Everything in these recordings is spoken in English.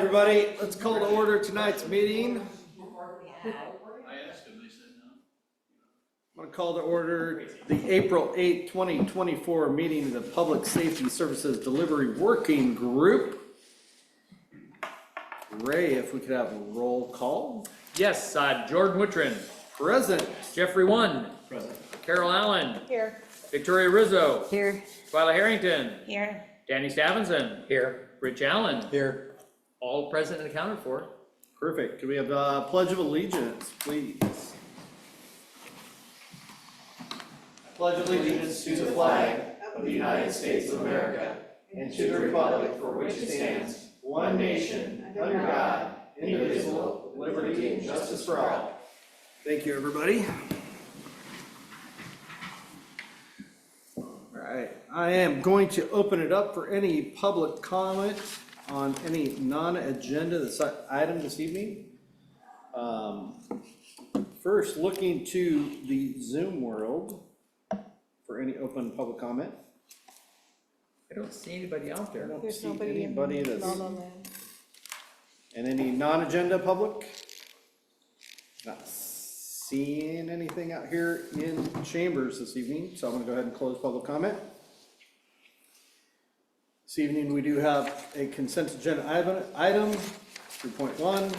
everybody, let's call to order tonight's meeting. I asked them, they said no. I'm going to call to order the April 8, 2024 meeting of the Public Safety Services Delivery Working Group. Ray, if we could have a roll call. Yes, Jordan Wittrin. Present. Jeffrey One. Present. Carol Allen. Here. Victoria Rizzo. Here. Twyla Harrington. Here. Danny Stavinson. Here. Rich Allen. Here. All present and accounted for. Perfect. Can we have a Pledge of Allegiance, please? I pledge allegiance to the flag of the United States of America and to the republic for which it stands, one nation, under God, indivisible, with liberty and justice for all. Thank you, everybody. All right, I am going to open it up for any public comment on any non-agenda item this evening. First, looking to the Zoom world for any open public comment. I don't see anybody out I there. don't There's see nobody in anybody La that's, La Land. and any non-agenda public? Not seeing anything out here in chambers this evening, so I'm gonna go ahead and close public comment. This evening, we do have a consent agenda item 3.1,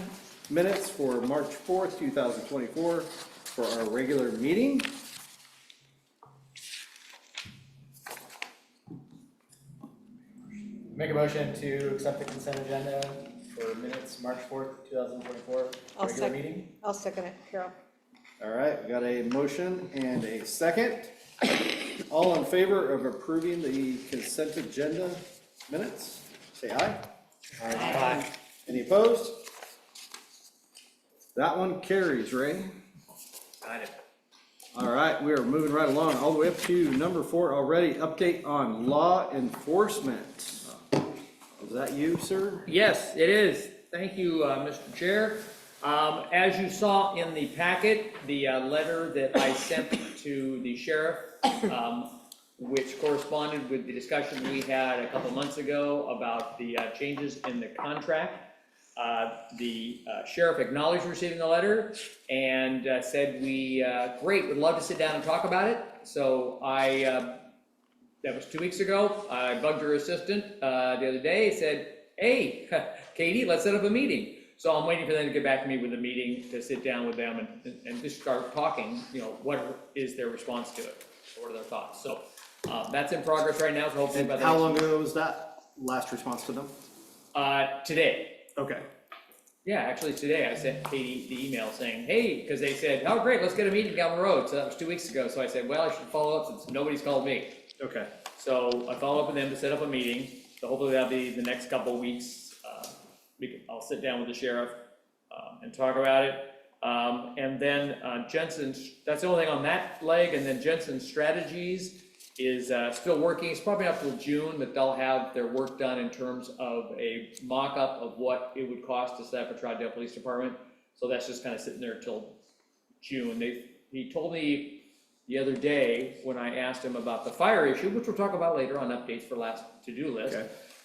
minutes for March 4th, 2024, for our regular meeting. Make a motion to accept the consent agenda for minutes, March 4th, 2024, regular meeting. I'll second it, Carol. All right, we got a motion and a second. All in favor of approving the consent agenda minutes, say aye. Aye. Any opposed? That one carries, Ray. Got it. All right, we are moving right along, all the way up to number 4 already, update on law enforcement. Is that you, sir? Yes, it is. Thank you, Mr. Chair. As you saw in the packet, the letter that I sent to the sheriff, which corresponded with the discussion we had a couple months ago about the changes in the contract. The sheriff acknowledged receiving the letter and said great, would love to sit down and talk about it. So that was 2 weeks ago. I bugged her assistant the other day, said, hey, Katie, let's set up a meeting. So I'm waiting for them to get back to me with a meeting to sit down with them and just start talking, what is their response to it? What are their thoughts? So that's in progress right now, so hopefully And by the how next long ago was that last response to them? today. Okay. Yeah, actually today I sent Katie the email saying, hey, because they said, oh, great, let's get a meeting down the road. So that was 2 weeks ago. So I said, well, I should follow up since nobody's called me. Okay. So I followed up with them to set up a meeting. So hopefully that'll be the next couple of weeks. I'll sit down with the sheriff and talk about it. And then Jensen's, that's the only thing on that leg. And then Jensen's Strategies is still working. It's probably not till June that they'll have their work done in terms of a mock-up of what it would cost to set up a Troutdale Police Department. So that's just kind of sitting there till June. He told me the other day when I asked him about the fire issue, which we'll talk about later on updates for last to-do list,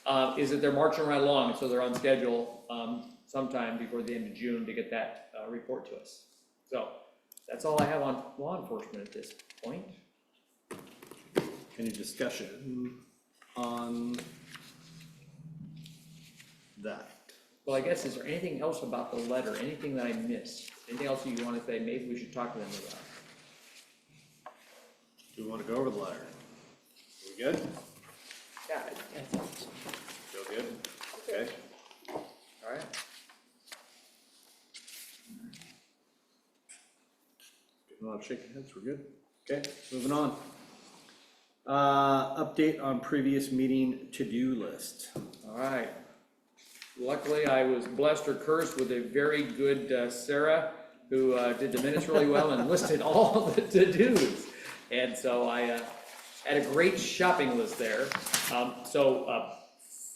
Okay. is that they're marching right along, and so they're on schedule sometime before the end of June to get that report to us. So that's all I have on law enforcement at this point. Any discussion on that? Well, I guess, is there anything else about the letter, anything that I missed? Anything else you want to say, maybe we should talk to them about? Do we want to go over the letter? Are we good? Yeah, Feel good? Okay. All right. Getting a lot of shaking heads, we're good? Okay, moving on. Update on previous meeting to-do list. all right. Luckily, I was blessed or cursed with a very good Sarah, who did the minutes really well and listed all the to-dos. And so I had a great shopping list there.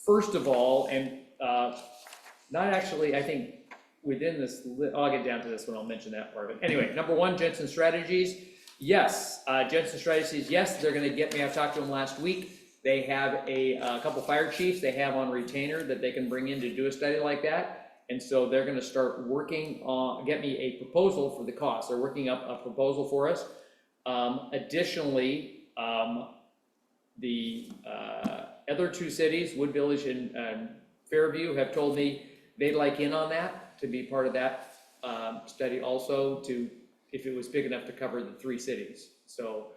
First of all, and not actually, I think within this, I'll get down to this when I'll mention that part of it. Anyway, number 1, Jensen Strategies. Yes, Jensen Strategies, yes, they're gonna get me. I talked to them last week. They have a couple fire chiefs they have on retainer that they can bring in to do a study like that. And so they're gonna start working on, get me a proposal for the cost. They're working up a proposal for us. Additionally, the other two cities, Wood Village and Fairview, have told me they'd like in on that, to be part of that study also, to, if it was big enough to cover the three cities. So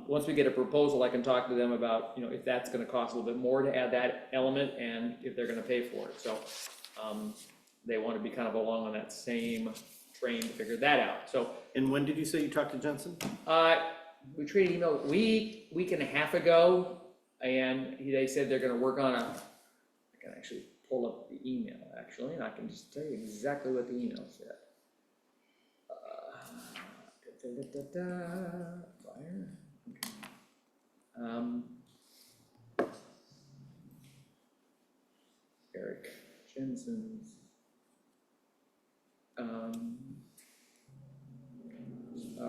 once we get a proposal, I can talk to them about, you know, if that's gonna cost a little bit more to add that element and if they're gonna pay for it. So they want to be kind of along on that same train to figure that out. So And when did you say you talked to Jensen? we traded email week and a half ago, and they said they're gonna work on I can actually pull up the email actually, and I can just tell you exactly what the email said. Fire. Okay. Eric Jensen's. All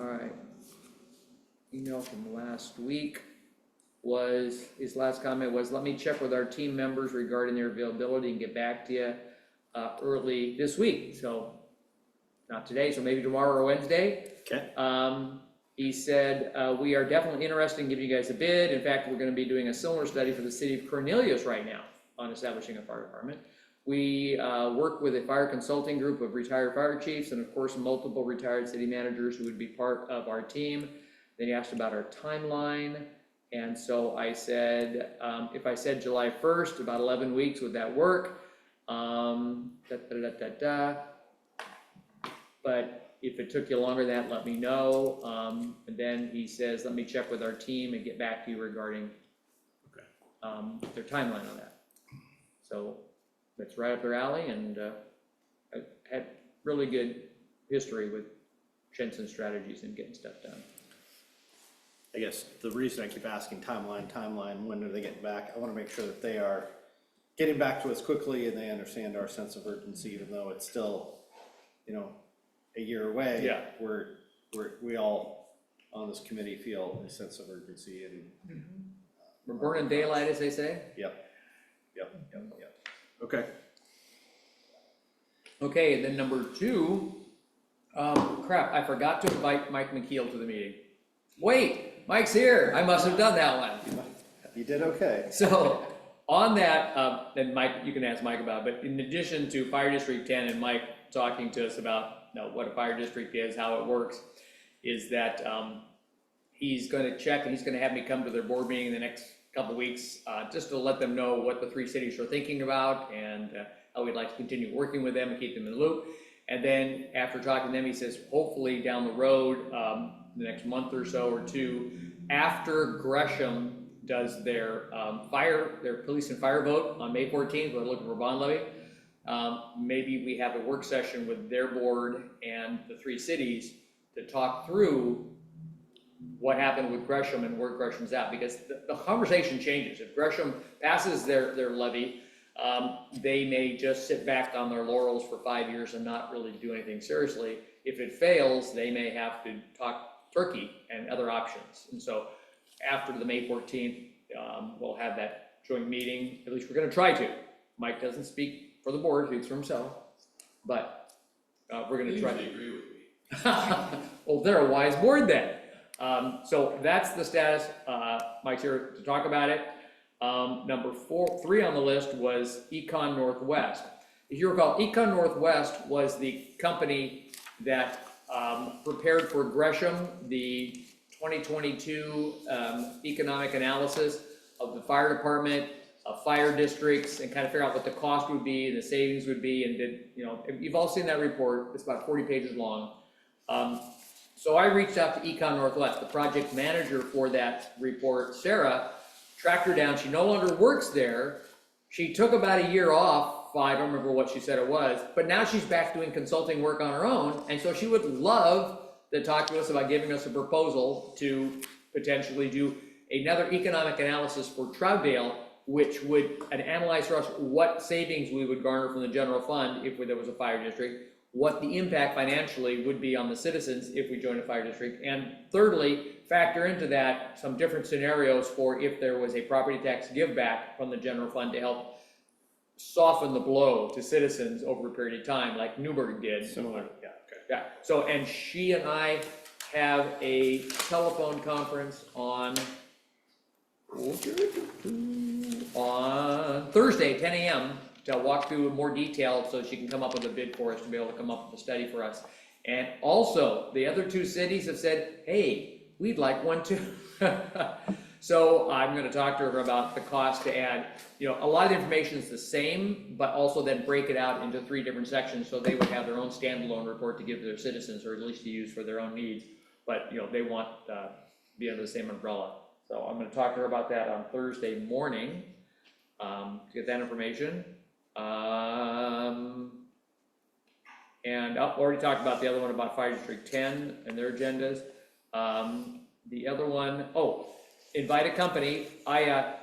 right. Email from last week was, his last comment was, let me check with our team members regarding their availability and get back to you early this week. So not today, so maybe tomorrow or Wednesday. Okay. He said, we are definitely interested in giving you guys a bid. In fact, we're gonna be doing a similar study for the city of Cornelius right now on establishing a fire department. We work with a fire consulting group of retired fire chiefs and of course multiple retired city managers who would be part of our team. Then he asked about our timeline, and so I said, if I said July 1st, about 11 weeks, would that work? But if it took you longer than that, let me know. And then he says, let me check with our team and get back to you regarding their timeline on that. So that's right up their alley, and I had really good history with Jensen strategies and getting stuff done. I guess the reason I keep asking timeline, when are they getting back? I want to make sure that they are getting back to us quickly and they understand our sense of urgency, even though it's still, you know, a year away. Yeah. We all on this committee feel a sense of urgency and. We're burning daylight, as they say. Yep. Okay. Okay, and then number two, crap, I forgot to invite Mike McKeel to the meeting. Wait, Mike's here. I must have done that one. You did okay. So on that, and Mike, you can ask Mike about it, but in addition to Fire District 10 and Mike talking to us about what a fire district is, how it works, is that he's going to check and he's going to have me come to their board meeting in the next couple weeks just to let them know what the three cities are thinking about and how we'd like to continue working with them and keep them in the loop. And then after talking to them, he says hopefully down the road, the next month or so or two, after Gresham does their police and fire vote on May 14th, we're looking for bond levy. Maybe we have a work session with their board and the three cities to talk through what happened with Gresham and where Gresham's at, because the conversation changes. If Gresham passes their levy, they may just sit back on their laurels for 5 years and not really do anything seriously. If it fails, they may have to talk Turkey and other options. And so after the May 14th, we'll have that joint meeting. At least we're going to try to. Mike doesn't speak for the board, he speaks for himself, but we're going to try to agree with me. well, they're a wise board then. So that's the status. Mike's here to talk about it. Number 3 on the list was Econ Northwest. If you recall, Econ Northwest was the company that prepared for Gresham the 2022 economic analysis of the fire department, fire districts, and kind of figure out what the cost would be and the savings would be, and did, you know, you've all seen that report. It's about 40 pages long. So I reached out to Econ Northwest, the project manager for that report. Sarah tracked her down. She no longer works there. She took about a year off. I don't remember what she said it was, but now she's back doing consulting work on her own. And so she would love to talk to us about giving us a proposal to potentially do another economic analysis for Troutdale, which would analyze for us what savings we would garner from the general fund if there was a fire district, what the impact financially would be on the citizens if we join a fire district. And thirdly, factor into that some different scenarios for if there was a property tax give back from the general fund to help soften the blow to citizens over a period of time, like Newburgh did. Similar, yeah, okay. Yeah, so, and she and I have a telephone conference on Thursday, 10 a.m. to walk through more detail so she can come up with a bid for us, to be able to come up with a study for us. And also, the other two cities have said, hey, we'd like one too. So I'm gonna talk to her about the cost to add, you know, a lot of the information is the same, but also then break it out into 3 different sections, so they would have their own standalone report to give to their citizens, or at least to use for their own needs. But, you know, they want to be under the same umbrella. So I'm gonna talk to her about that on Thursday morning, to get that information. And I've already talked about the other one about Fire District 10 and their agendas. The other one, invite a company. I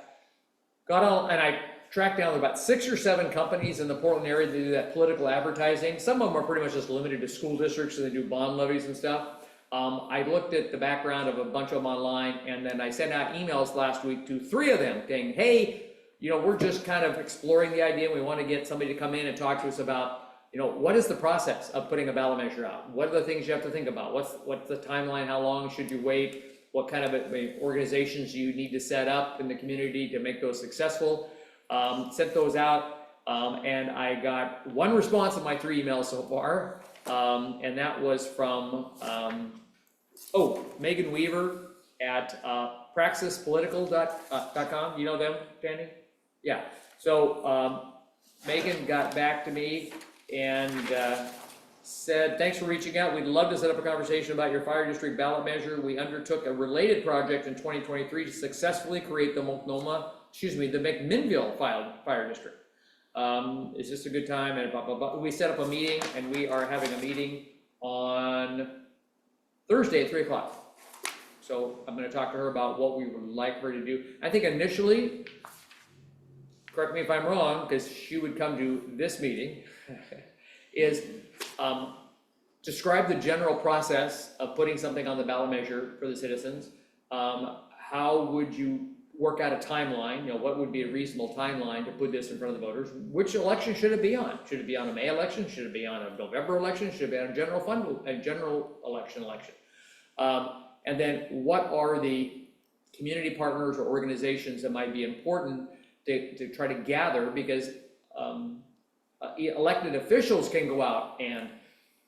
got on and I tracked down about 6 or 7 companies in the Portland area that do that political advertising. Some of them are pretty much just limited to school districts, and they do bond levies and stuff. I looked at the background of a bunch of them online, and then I sent out emails last week to 3 of them saying, hey, you know, we're just kind of exploring the idea. We want to get somebody to come in and talk to us about, you know, what is the process of putting a ballot measure out? What are the things you have to think about? What's the timeline? How long should you wait? What kind of organizations you need to set up in the community to make those successful? Sent those out, and I got 1 response in my 3 emails so far, and that was from Megan Weaver at praxispolitical.com. You know them, Tandy? Yeah. So Megan got back to me and said, thanks for reaching out. We'd love to set up a conversation about your fire district ballot measure. We undertook a related project in 2023 to successfully create the McMinnville fire district. Is this a good time? And blah, blah, blah. We set up a meeting, and we are having a meeting on Thursday at 3 o'clock. So I'm going to talk to her about what we would like her to do. I think initially, correct me if I'm wrong, because she would come to this meeting, is describe the general process of putting something on the ballot measure for the citizens. How would you work out a timeline? You know, what would be a reasonable timeline to put this in front of the voters? Which election should it be on? Should it be on a May election? Should it be on a November election? Should it be on a general election? And then what are the community partners or organizations that might be important to try to gather, because elected officials can go out and,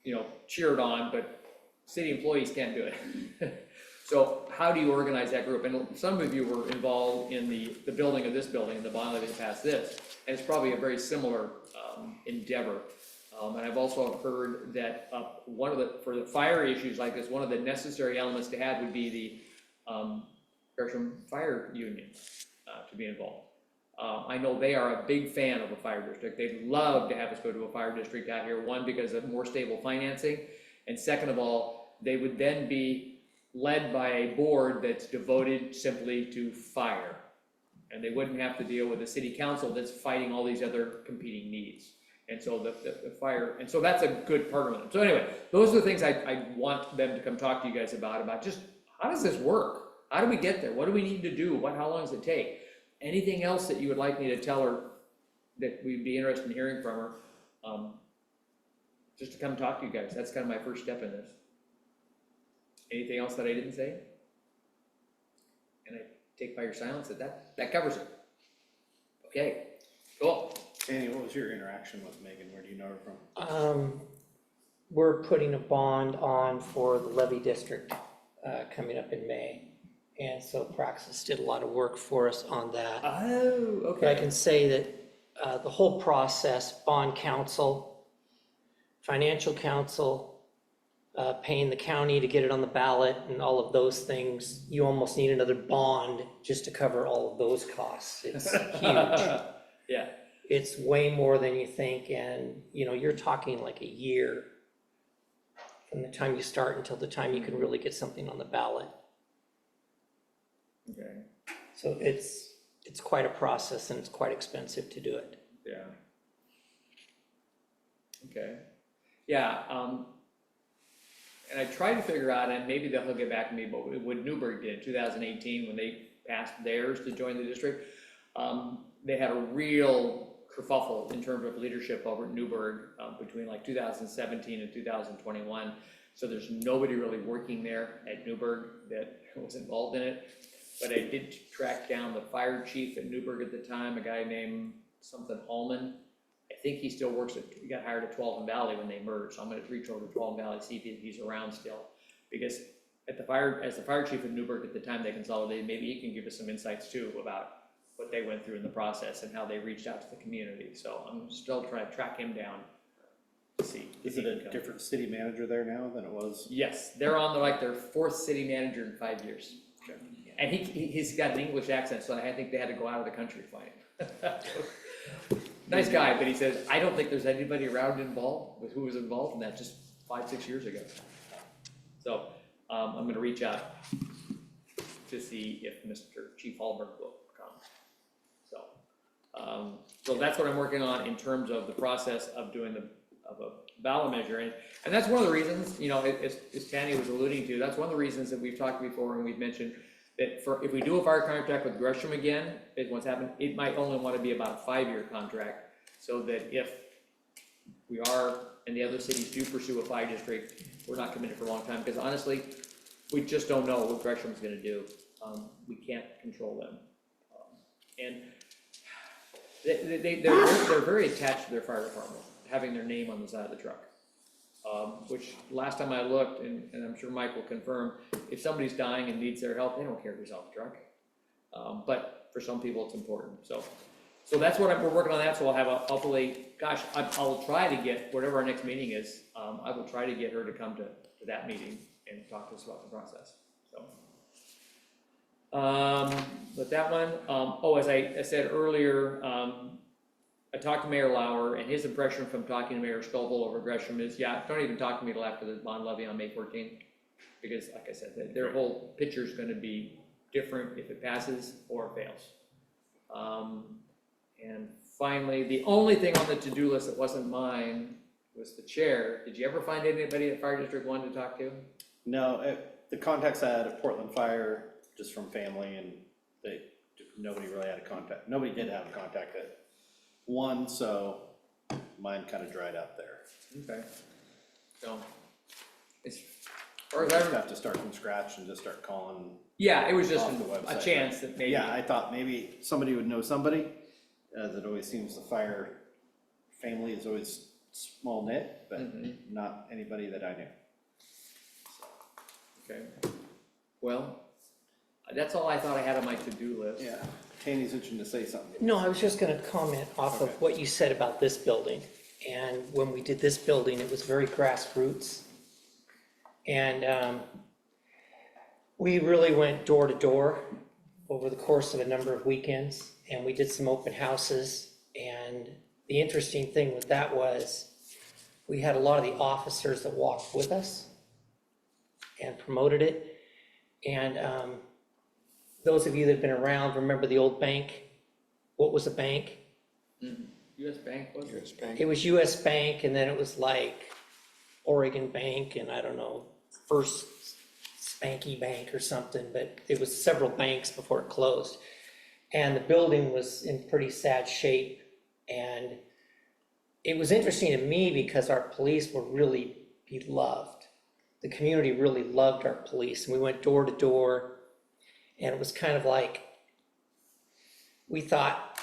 you know, cheer it on, but city employees can't do it. So how do you organize that group? And some of you were involved in the building of this building, the bond levy that passed this, and it's probably a very similar endeavor. And I've also heard that for the fire issues like this, one of the necessary elements to have would be the Gresham Fire Union to be involved. I know they are a big fan of a fire district. They'd love to have us go to a fire district out here, one, because of more stable financing, and second of all, they would then be led by a board that's devoted simply to fire. And they wouldn't have to deal with a city council that's fighting all these other competing needs. And so the fire, and so that's a good partner with them. So anyway, those are the things I want them to come talk to you guys about just how does this work? How do we get there? What do we need to do? How long does it take? Anything else that you would like me to tell her that we'd be interested in hearing from her, just to come talk to you guys. That's kind of my first step in this. Anything else that I didn't say? And I take by your silence that covers it. Okay, cool. Annie, what was your interaction with Megan? Where do you know her from? We're putting a bond on for the levy district coming up in May. And so Praxis did a lot of work for us on that. Oh, okay. But I can say that the whole process, bond counsel, financial counsel, paying the county to get it on the ballot and all of those things, you almost need another bond just to cover all of those costs. It's huge. Yeah. It's way more than you think, and you know, you're talking like a year from the time you start until the time you can really get something on the ballot. Okay. So it's quite a process, and it's quite expensive to do it. Yeah. Okay. Yeah, and I tried to figure out, and maybe they'll get back to me, but what Newburgh did in 2018, when they passed theirs to join the district, they had a real kerfuffle in terms of leadership over at Newburgh between like 2017 and 2021. So there's nobody really working there at Newburgh that was involved in it. But I did track down the fire chief at Newburgh at the time, a guy named something Allman. I think he still works he got hired at Tualatin Valley when they merged. So I'm gonna reach over to Tualatin Valley, see if he's around still. Because as the fire chief at Newburgh at the time they consolidated, maybe he can give us some insights too about what they went through in the process and how they reached out to the community. So I'm still trying to track him down to see. Is it a different city manager there now than it was? Yes, they're on their 4th city manager in 5 years. Okay. And he's got an English accent, so I think they had to go out of the country to find him. Nice guy, but he says, I don't think there's anybody around involved with who was involved in that just 5-6 years ago. So I'm gonna reach out to see if Mr. Chief Hallberg will come. So that's what I'm working on in terms of the process of doing a ballot measure. And that's one of the reasons, you know, as Tanny was alluding to, that's one of the reasons that we've talked before and we've mentioned that if we do a fire contract with Gresham again, is what's happened, it might only want to be about a 5-year contract, so that if we are, and the other cities do pursue a fire district, we're not committed for a long time, because honestly, we just don't know what Gresham's gonna do. We can't control them. And they're very attached to their fire department, having their name on the side of the truck. Which last time I looked, and I'm sure Mike will confirm, if somebody's dying and needs their help, they don't care who's on the truck. But for some people, it's important. So that's what we're working on that. So we'll have hopefully, gosh, I'll try to get whatever our next meeting is. I will try to get her to come to that meeting and talk to us about the process. So, but that one, as I said earlier, I talked to Mayor Lauer, and his impression from talking to Mayor Stovall over Gresham is, yeah, don't even talk to me till after the bond levy on May 14th, because like I said, their whole picture is going to be different if it passes or fails. And finally, the only thing on the to-do list that wasn't mine was the chair. Did you ever find anybody at Fire District 1 to talk to? No, the contacts I had at Portland Fire, just from family, and nobody really had a contact. Nobody did have a contact at 1, so mine kind of dried up there. Okay. So, as Or far as I I just have to start from scratch and just start calling. yeah, it was just off the a website. chance that maybe. Yeah, I thought maybe somebody would know somebody, as it always seems the fire family is always small knit, but not anybody that I knew. Okay. Well, that's all I thought I had on my to-do list. Yeah, Tanny's itching to say something. No, I was just gonna comment off of what you said about this building. And when we did this building, it was very grassroots. And we really went door to door over the course of a number of weekends, and we did some open houses. And the interesting thing with that was, we had a lot of the officers that walked with us and promoted it. And those of you that have been around, remember the old bank? What was a bank? US Bank, was it? US Bank. It was US Bank, and then it was like Oregon Bank, and I don't know, First Spanky Bank or something, but it was several banks before it closed. And the building was in pretty sad shape. And it was interesting to me because our police were really beloved. The community really loved our police, and we went door to door. And it was kind of like, we thought,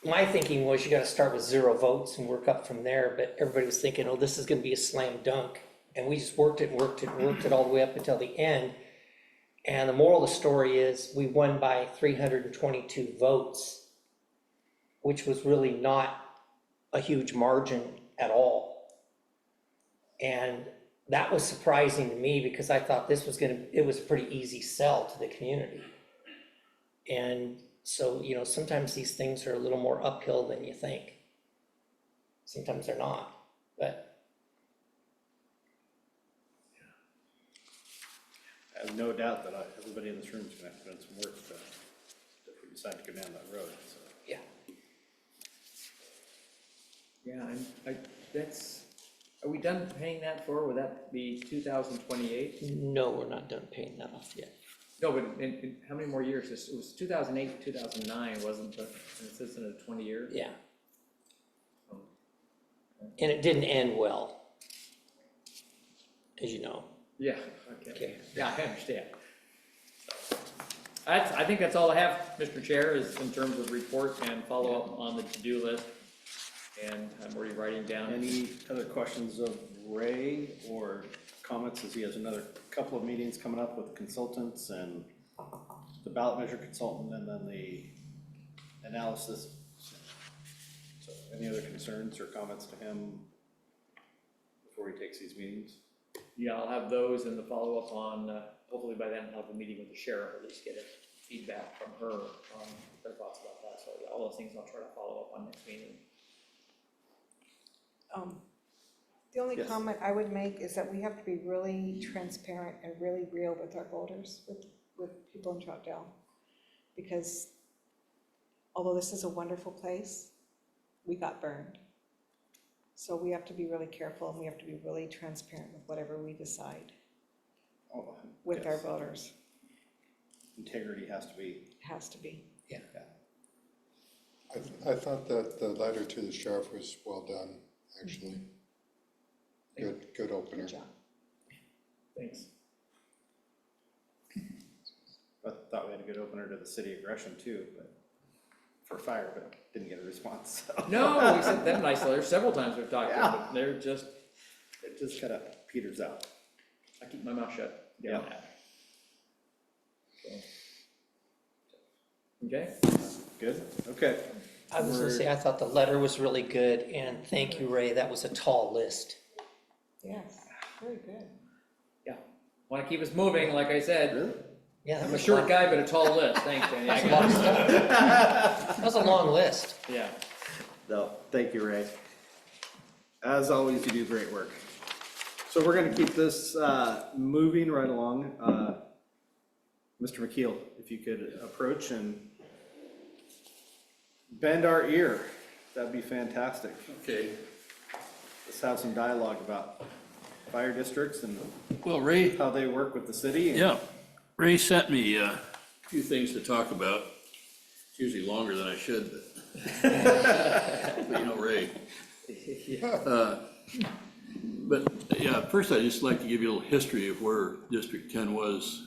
my thinking was you gotta start with 0 votes and work up from there, but everybody was thinking, oh, this is gonna be a slam dunk. And we just worked it all the way up until the end. And the moral of the story is we won by 322 votes, which was really not a huge margin at all. And that was surprising to me because I thought it was a pretty easy sell to the community. And so, you know, sometimes these things are a little more uphill than you think. Sometimes they're not, but. I have no doubt that everybody in this room is gonna have to put in some work if we decide to go down that road, so. Yeah. Yeah, Are we done paying that for, would that be 2028? No, we're not done paying that off yet. No, but in how many more years? It was 2008, 2009, wasn't it? And it says in a 20 years? Yeah. And it didn't end well, as you know. Yeah, okay. Okay. Yeah, I understand. I think that's all I have, Mr. Chair, is in terms of report and follow-up on the to-do list. And I'm already writing down. Any other questions of Ray or comments, as he has another couple of meetings coming up with consultants and the ballot measure consultant and then the analysis. So any other concerns or comments to him before he takes these meetings? Yeah, I'll have those and the follow-up on, hopefully by then I'll have a meeting with the sheriff, or at least get a feedback from her on her thoughts about that. So yeah, all those things I'll try to follow up on next meeting. The only Yes. comment I would make is that we have to be really transparent and really real with our voters, with people in Troutdale. Because although this is a wonderful place, we got burned. So we have to be really careful and we have to be really transparent with whatever we decide Oh, with our yes. voters. Integrity has to be. It has to be. I thought that the letter to the sheriff was well done, actually. Good opener. Good job. Thanks. I thought we had a good opener to the city of Gresham too, but for fire, but didn't get a response, so. No, we sent them nice letters several times we've talked to them, Yeah. but they're just, It just kind of peters out. I keep my mouth shut. Yeah. So. Okay, Good, okay. I was gonna say, I thought the letter was really good, and thank you, Ray, that was a tall list. Yes, very good. want to keep us moving, like I said. Really? Yeah, that I'm a was short long. guy, but a tall list, thanks, Danny. That's a lot of stuff. That was a long list. Yeah. No, thank you, Ray. As always, you do great work. So we're gonna keep this moving right along. Mr. McKeel, if you could approach and bend our ear, that'd be fantastic. Okay, Let's have some dialogue about fire districts and well, Ray, how they work with the city. and- yeah, Ray sent me a few things to talk about. It's usually longer than I should, but you know, Ray. But yeah, first I'd just like to give you a little history of where District 10 was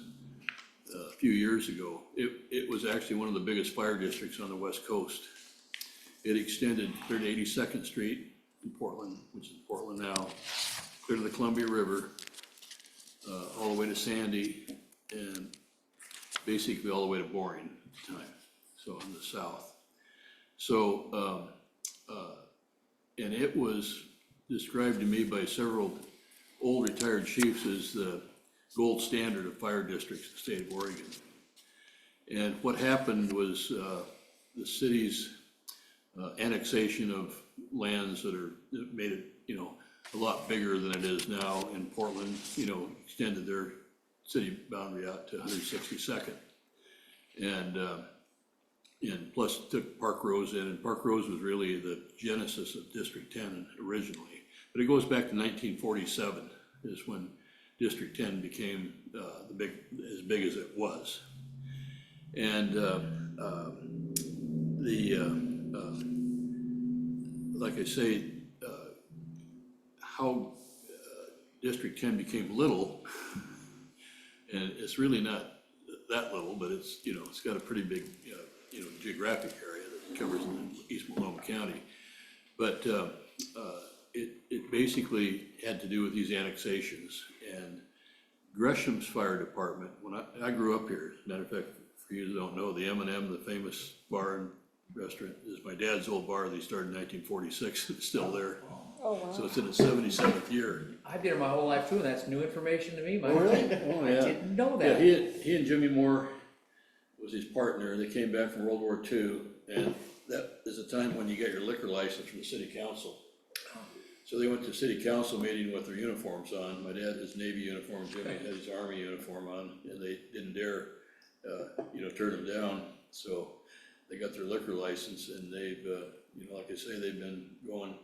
a few years ago. It was actually one of the biggest fire districts on the west coast. It extended clear to 82nd Street in Portland, which is Portland now, clear to the Columbia River, all the way to Sandy, and basically all the way to Boring at the time, so in the south. So, and it was described to me by several old retired chiefs as the gold standard of fire districts in the state of Oregon. And what happened was the city's annexation of lands that made it, a lot bigger than it is now in Portland, extended their city boundary out to 162nd. And plus took Park Rose in, and Park Rose was really the genesis of District 10 originally. But it goes back to 1947 is when District 10 became as big as it was. And like I say, how District 10 became little, and it's really not that little, but it's, it's got a pretty big, geographic area that covers East Multnomah County. But it basically had to do with these annexations. And Gresham's fire department, when I grew up here, as a matter of fact, for you that don't know, the M&M, the famous bar and restaurant, is my dad's old bar that he started in 1946. It's still there. Oh, wow. So it's in its 77th year. I've been here my whole life too, and that's new information to me. Oh, really? Oh, I yeah. didn't know Yeah, that. he and Jimmy Moore was his partner. They came back from World War II, and that is a time when you get your liquor license from the city council. So they went to city council meeting with their uniforms on. My dad had his Navy uniform, Jimmy had his Army uniform on, and they didn't dare, turn him down. So they got their liquor license, and they've, like I say, they've been going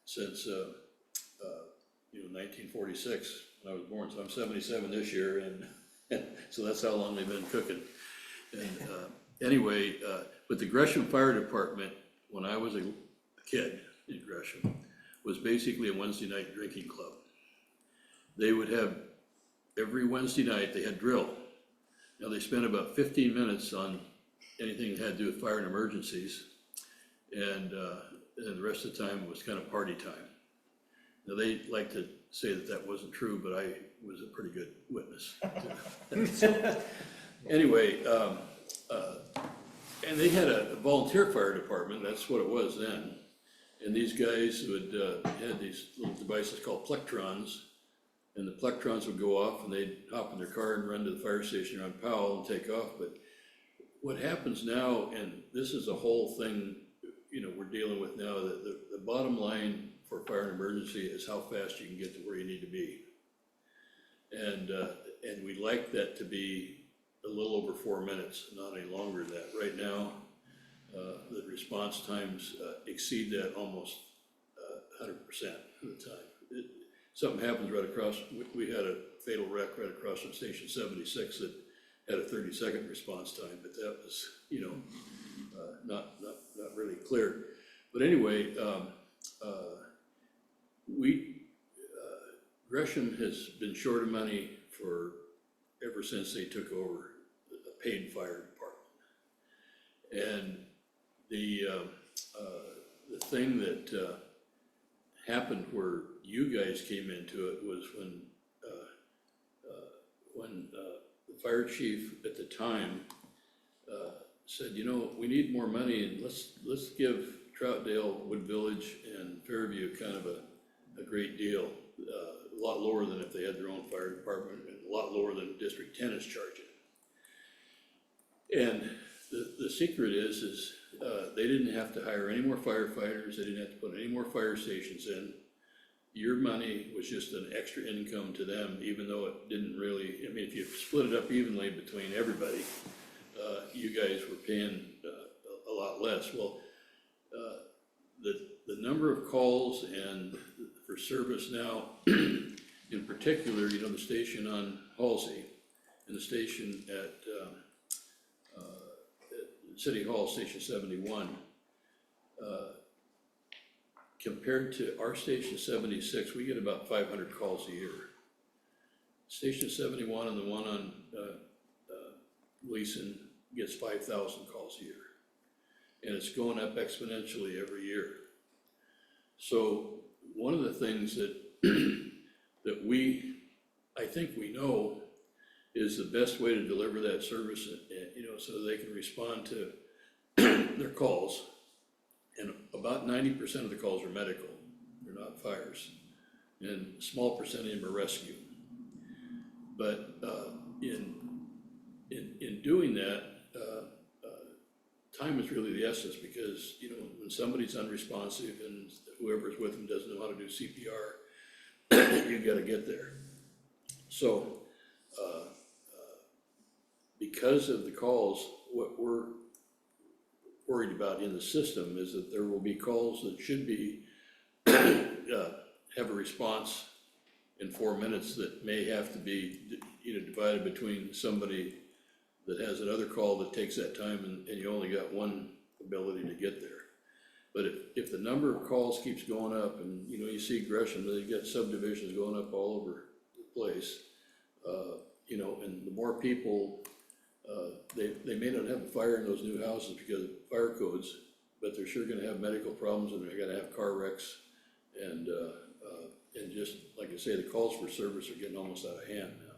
since 1946, when I was born, so I'm 77 this year, and so that's how long they've been cooking. And anyway, but the Gresham Fire Department, when I was a kid in Gresham, was basically a Wednesday night drinking club. They would have, every Wednesday night, they had drill. Now, they spent about 15 minutes on anything that had to do with fire and emergencies, and the rest of the time was kind of party time. Now, they like to say that that wasn't true, but I was a pretty good witness to that. So, anyway, and they had a volunteer fire department, that's what it was then. And these guys would, had these little devices called plectrons, and the plectrons would go off and they'd hop in their car and run to the fire station around Powell and take off. But what happens now, and this is a whole thing, we're dealing with now, that the bottom line for fire and emergency is how fast you can get to where you need to be. And we'd like that to be a little over 4 minutes, not any longer than that. Right now, the response times exceed that almost 100% of the time. Something happens right across, we had a fatal wreck right across from Station 76 that had a 30-second response time, but that was, not really clear. But anyway, Gresham has been short of money ever since they took over a paid fire department. And the thing that happened where you guys came into it was when the fire chief at the time said, we need more money, and let's give Troutdale, Wood Village, and Fairview kind of a great deal, a lot lower than if they had their own fire department, and a lot lower than District 10 is charging. And the secret is they didn't have to hire any more firefighters, they didn't have to put any more fire stations in. Your money was just an extra income to them, even though it didn't really, if you split it up evenly between everybody, you guys were paying a lot less. Well, the number of calls and for service now, in particular, the station on Halsey and the station at City Hall, Station 71, compared to our Station 76, we get about 500 calls a year. Station 71 and the one on Gleason gets 5,000 calls a year. And it's going up exponentially every year. So one of the things that I think we know is the best way to deliver that service, so they can respond to their calls. And about 90% of the calls are medical, they're not fires. And a small percentage of them are rescue. But in doing that, time is really the essence, because, when somebody's unresponsive and whoever's with them doesn't know how to do CPR, you gotta get there. So, because of the calls, what we're worried about in the system is that there will be calls that should be, have a response in 4 minutes that may have to be, divided between somebody that has another call that takes that time, and you only got one ability to get there. But if the number of calls keeps going up, and you see Gresham, they get subdivisions going up all over the place, and the more people, they may not have a fire in those new houses because of fire codes, but they're sure gonna have medical problems, and they're gonna have car wrecks, and just, like I say, the calls for service are getting almost out of hand now.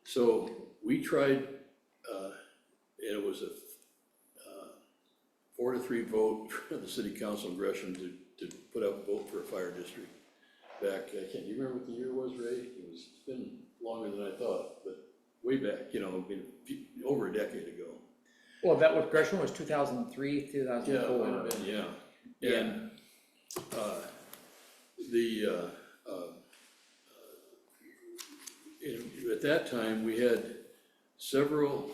So we tried, and it was a 4-3 vote for the city council in Gresham to put up a vote for a fire district back, do you remember what the year was, Ray? It's been longer than I thought, but way back, over a decade ago. Well, that was, Gresham was 2003, 2004. Yeah, it might have been, yeah. Yeah. And at that time, we had several,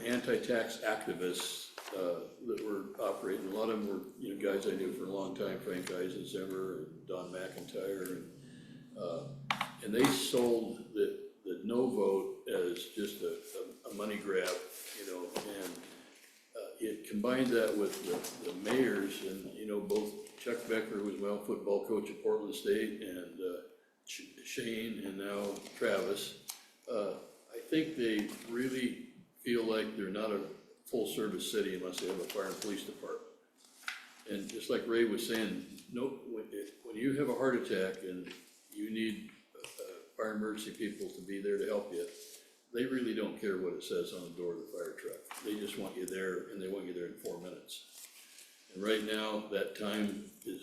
anti-tax activists that were operating. A lot of them were, you know, guys I knew for a long time, Frank Eisenzemer and Don McIntyre, and they sold the no vote as just a money grab, you know, and it combined that with the mayors and, you know, both Chuck Becker, who was my old football coach at Portland State, and Shane, and now Travis. I think they really feel like they're not a full-service city unless they have a fire and police department. And just like Ray was saying, no, when you have a heart attack and you need fire emergency people to be there to help you, they really don't care what it says on the door of the fire truck. They just want you there, and they want you there in 4 minutes. And right now, that time is,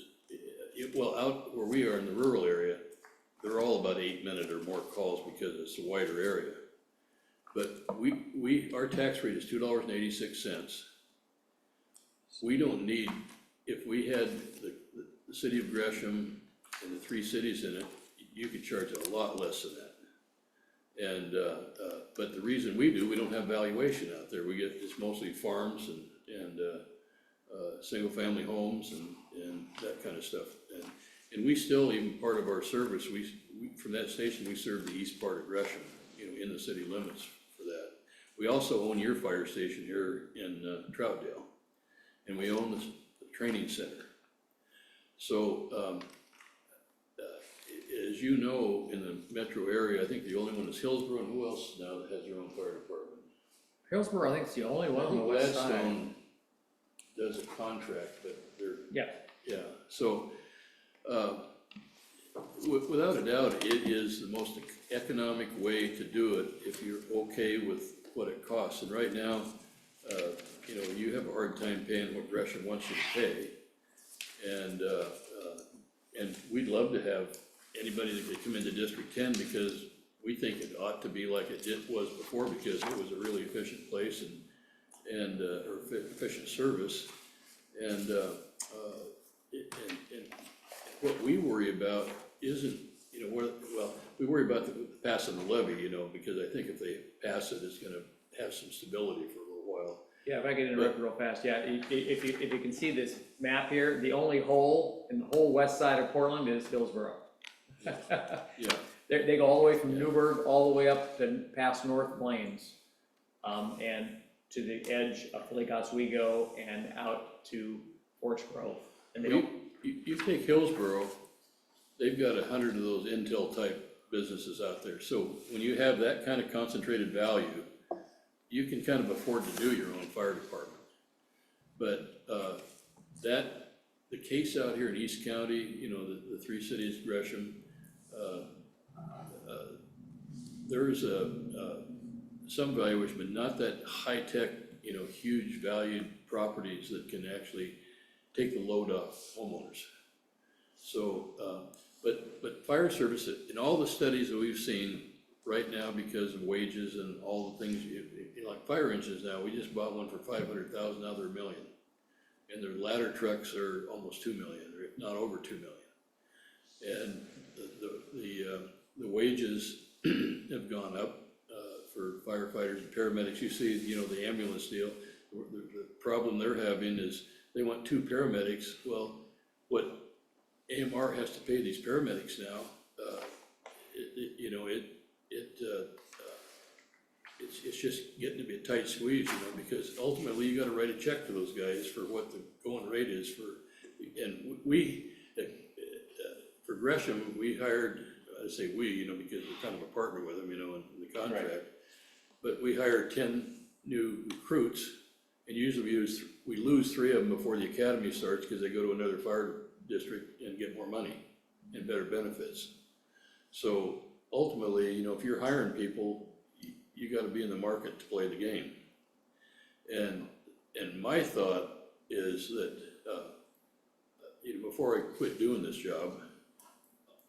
well, out where we are in the rural area, they're all about 8-minute or more calls because it's a wider area. But our tax rate is $2.86. We don't need, if we had the city of Gresham and the 3 cities in it, you could charge a lot less than that. And, but the reason we do, we don't have valuation out there. It's mostly farms and single family homes and that kind of stuff. And we still, even part of our service, we from that station, we serve the east part of Gresham, you know, in the city limits for that. We also own your fire station here in Troutdale, and we own the training center. So, as you know, in the metro area, I think the only one is Hillsborough, and who else now that has their own fire department? Hillsborough, I think, is the only one on the west side. Gladstone does a contract, but they're. Yeah. So, without a doubt, it is the most economic way to do it if you're okay with what it costs. And right now, you know, you have a hard time paying what Gresham wants you to pay. And we'd love to have anybody that could come into District 10, because we think it ought to be like it was before, because it was a really efficient place and efficient service. And what we worry about isn't, you know, well, we worry about passing the levy, you know, because I think if they pass it, it's gonna have some stability for a little while. Yeah, if I could interrupt real fast, yeah, if you can see this map here, the only hole in the whole west side of Portland is Hillsborough. Yeah. They go all the way from Newburgh, all the way up to past North Plains, and to the edge of Lake Oswego and out to Forest Grove. And they don't, You take Hillsborough, they've got 100 of those Intel type businesses out there. So when you have that kind of concentrated value, you can kind of afford to do your own fire department. But the case out here in East County, you know, the 3 cities, Gresham, there's some valuation, but not that high-tech, you know, huge valued properties that can actually take the load off homeowners. So, but fire service, in all the studies that we've seen right now, because of wages and all the things, you know, like fire engines now, we just bought one for $500,000, now they're $1 million. And their ladder trucks are almost $2 million, or if not over $2 million. And the wages have gone up for firefighters and paramedics. You see, you know, the ambulance deal, the problem they're having is they want 2 paramedics. Well, what AMR has to pay these paramedics now, you know, it's just getting to be a tight squeeze, you know, because ultimately you gotta write a check to those guys for what the going rate is for, and we, for Gresham, we hired, I say we, you know, because we're kind of a partner with them, you know, in the contract. Right. But we hired 10 new recruits, and usually we lose 3 of them before the academy starts, because they go to another fire district and get more money and better benefits. So ultimately, you know, if you're hiring people, you gotta be in the market to play the game. And my thought is that, you know, before I quit doing this job,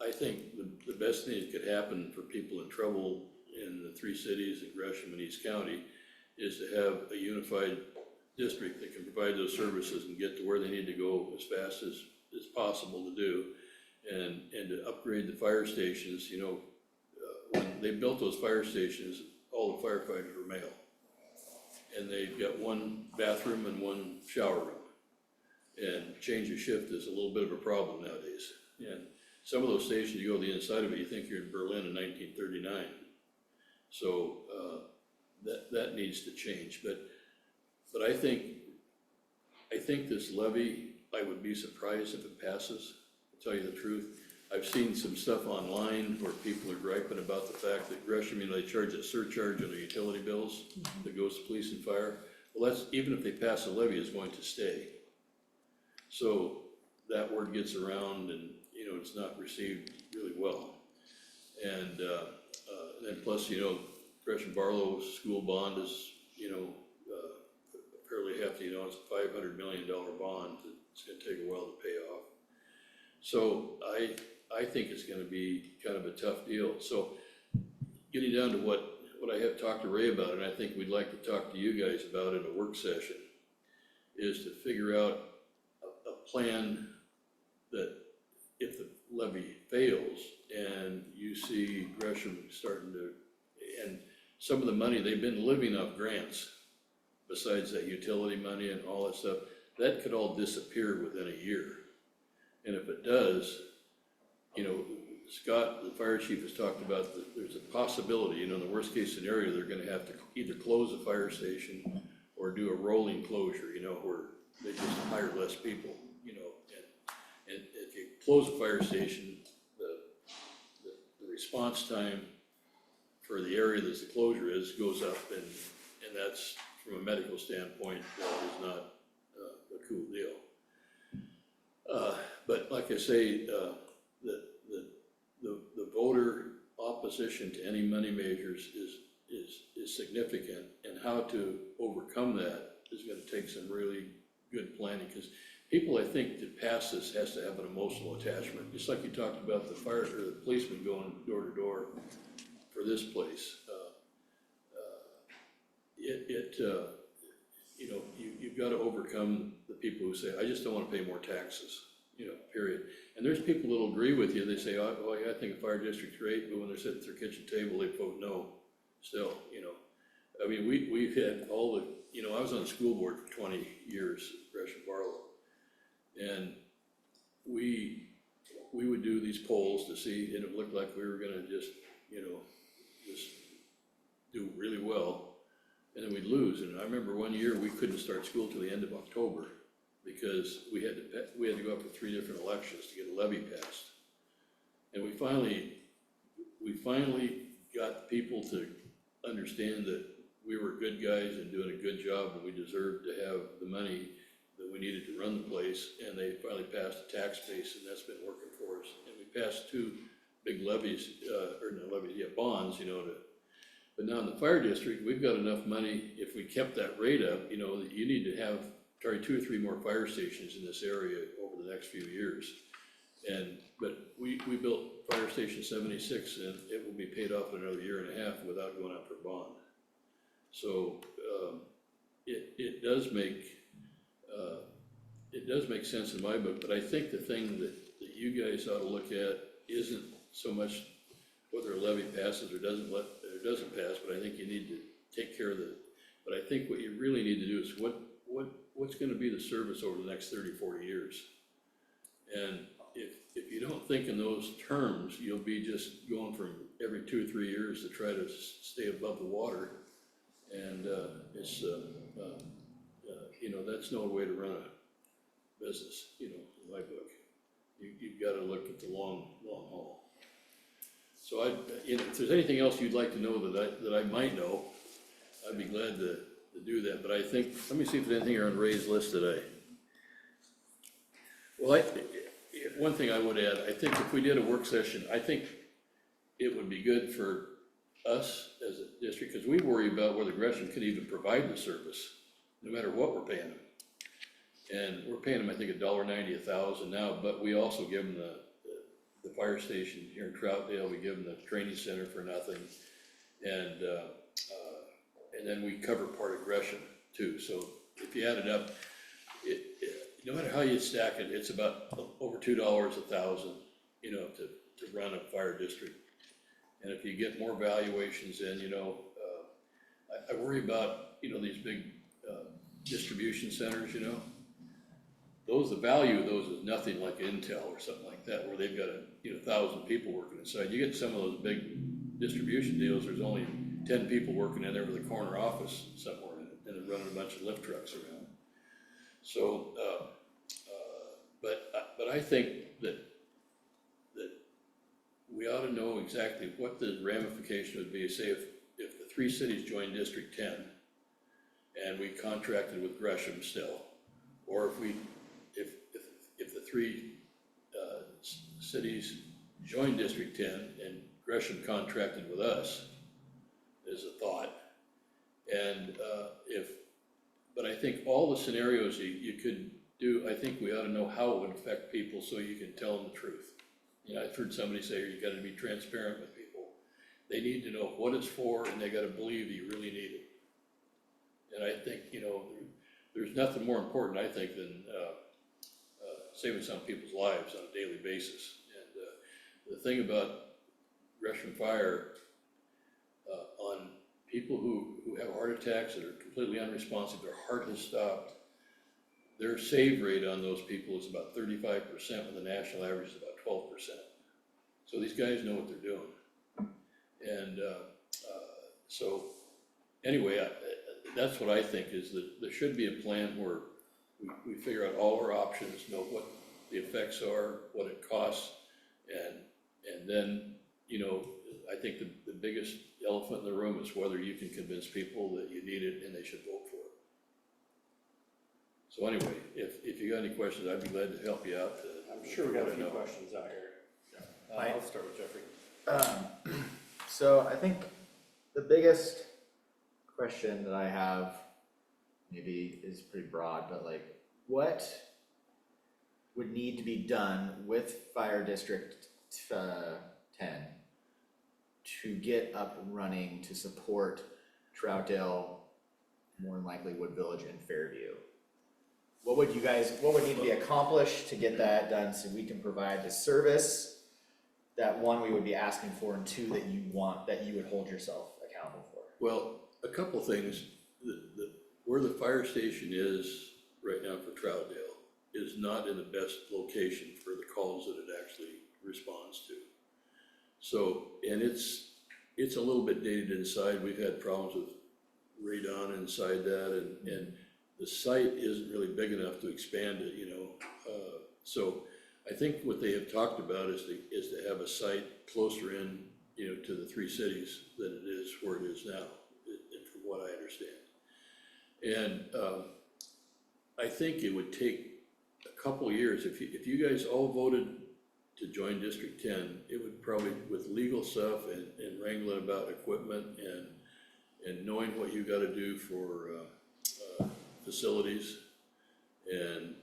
I think the best thing that could happen for people in trouble in the 3 cities in Gresham and East County is to have a unified district that can provide those services and get to where they need to go as fast as possible to do, and to upgrade the fire stations. You know, when they built those fire stations, all the firefighters were male. and they've got one bathroom and one shower room. And change of shift is a little bit of a problem nowadays. And some of those stations, you go to the inside of it, you think you're in Berlin in 1939. So that needs to change. But I think this levy, I would be surprised if it passes, to tell you the truth. I've seen some stuff online where people are griping about the fact that Gresham, they charge a surcharge on their utility bills that goes to police and fire. Well, that's, even if they pass a levy, it's going to stay. So that word gets around and, it's not received really well. And then plus, Gresham Barlow's school bond is, fairly hefty, it's a $500 million bond. It's gonna take a while to pay off. So I think it's gonna be kind of a tough deal. So getting down to what I have talked to Ray about, and I think we'd like to talk to you guys about in a work session, is to figure out a plan that if the levy fails and you see Gresham starting to, and some of the money, they've been living off grants besides that utility money and all that stuff, that could all disappear within a year. And if it does, Scott, the fire chief, has talked about that there's a possibility, in the worst case scenario, they're gonna have to either close a fire station or do a rolling closure, where they just hire less people, and if you close a fire station, the response time for the area that the closure goes up, and that's, from a medical standpoint, that is not a cool deal. But like I say, the voter opposition to any money measures is significant, and how to overcome that is gonna take some really good planning, because people, I think, to pass this has to have an emotional attachment, just like you talked about the fire, or the policeman going door to door for this place. You've got to overcome the people who say, I just don't want to pay more taxes, period. And there's people that'll agree with you. They say, oh, well, yeah, I think a fire district's great, but when they're sitting at their kitchen table, they vote no still, I mean, we've had all the, I was on the school board for 20 years, Gresham Barlow. And we would do these polls to see, and it looked like we were gonna just do really well. And then we'd lose, and I remember one year we couldn't start school till the end of October because we had to go up for 3 different elections to get a levy passed. And we finally got people to understand that we were good guys and doing a good job, and we deserved to have the money that we needed to run the place, and they finally passed a tax base, and that's been working for us. And we passed 2 big levies, bonds, but now in the fire district, we've got enough money, if we kept that rate up, that you need to have probably 2 or 3 more fire stations in this area over the next few years. But we built Fire Station 76, and it will be paid off in another 1.5 years without going out for a bond. So it does make sense in my book, but I think the thing that you guys ought to look at isn't so much whether a levy passes or doesn't pass, but I think you need to take care of but I think what you really need to do is what's gonna be the service over the next 30, 40 years? And if you don't think in those terms, you'll be just going from every 2 or 3 years to try to stay above the water. And that's no way to run a business, in my book. You've got to look at the long haul. So if there's anything else you'd like to know that I might know, I'd be glad to do that. But I think, let me see if there's anything here on Ray's list today. Well, one thing I would add, I think if we did a work session, I think it would be good for us as a district, because we worry about whether Gresham could even provide the service, no matter what we're paying them. And we're paying them, I think, $1.90 $1,000 now, but we also give them the fire station here in Troutdale, we give them the training center for nothing. And then we cover part of Gresham too. So if you add it up, no matter how you stack it, it's about over $2 $1,000, to run a fire district. And if you get more valuations in, I worry about, these big, distribution centers, the value of those is nothing like Intel or something like that, where they've got 1,000 people working inside. You get some of those big distribution deals, there's only 10 people working in there with a corner office somewhere, and they're running a bunch of lift trucks around. So, but I think that we ought to know exactly what the ramification would be, say if the 3 cities joined District 10 and we contracted with Gresham still, or if the 3 cities joined District 10 and Gresham contracted with us, is a thought. And but I think all the scenarios you could do, I think we ought to know how it would affect people so you can tell them the truth. I've heard somebody say, you gotta be transparent with people. They need to know what it's for, and they gotta believe you really need it. And I think, there's nothing more important, I think, than saving some people's lives on a daily basis. And the thing about Gresham Fire, on people who have heart attacks that are completely unresponsive, their heart has stopped, their save rate on those people is about 35%, when the national average is about 12%. So these guys know what they're doing. And so anyway, that's what I think, is that there should be a plan where we figure out all our options, know what the effects are, what it costs, and then, I think the biggest elephant in the room is whether you can convince people that you need it and they should vote for it. So anyway, if you got any questions, I'd be glad to help you out. I'm sure we got a few questions out here. I'll start with Jeffrey. So I think the biggest question that I have maybe is pretty broad, but like, what would need to be done with Fire District 10 to get up and running to support Troutdale, more than likely Wood Village and Fairview? What would need to be accomplished to get that done so we can provide the service that, one, we would be asking for, and two, that you would hold yourself accountable for? Well, a couple things. Where the fire station is right now for Troutdale is not in the best location for the calls that it actually responds to. So, and it's a little bit dated inside. We've had problems with radon inside that, and the site isn't really big enough to expand it, so I think what they have talked about is to have a site closer in, to the 3 cities than it is where it is now, from what I understand. And I think it would take a couple of years. If you guys all voted to join District 10, it would probably, with legal stuff and wrangling about equipment and knowing what you gotta do for facilities, and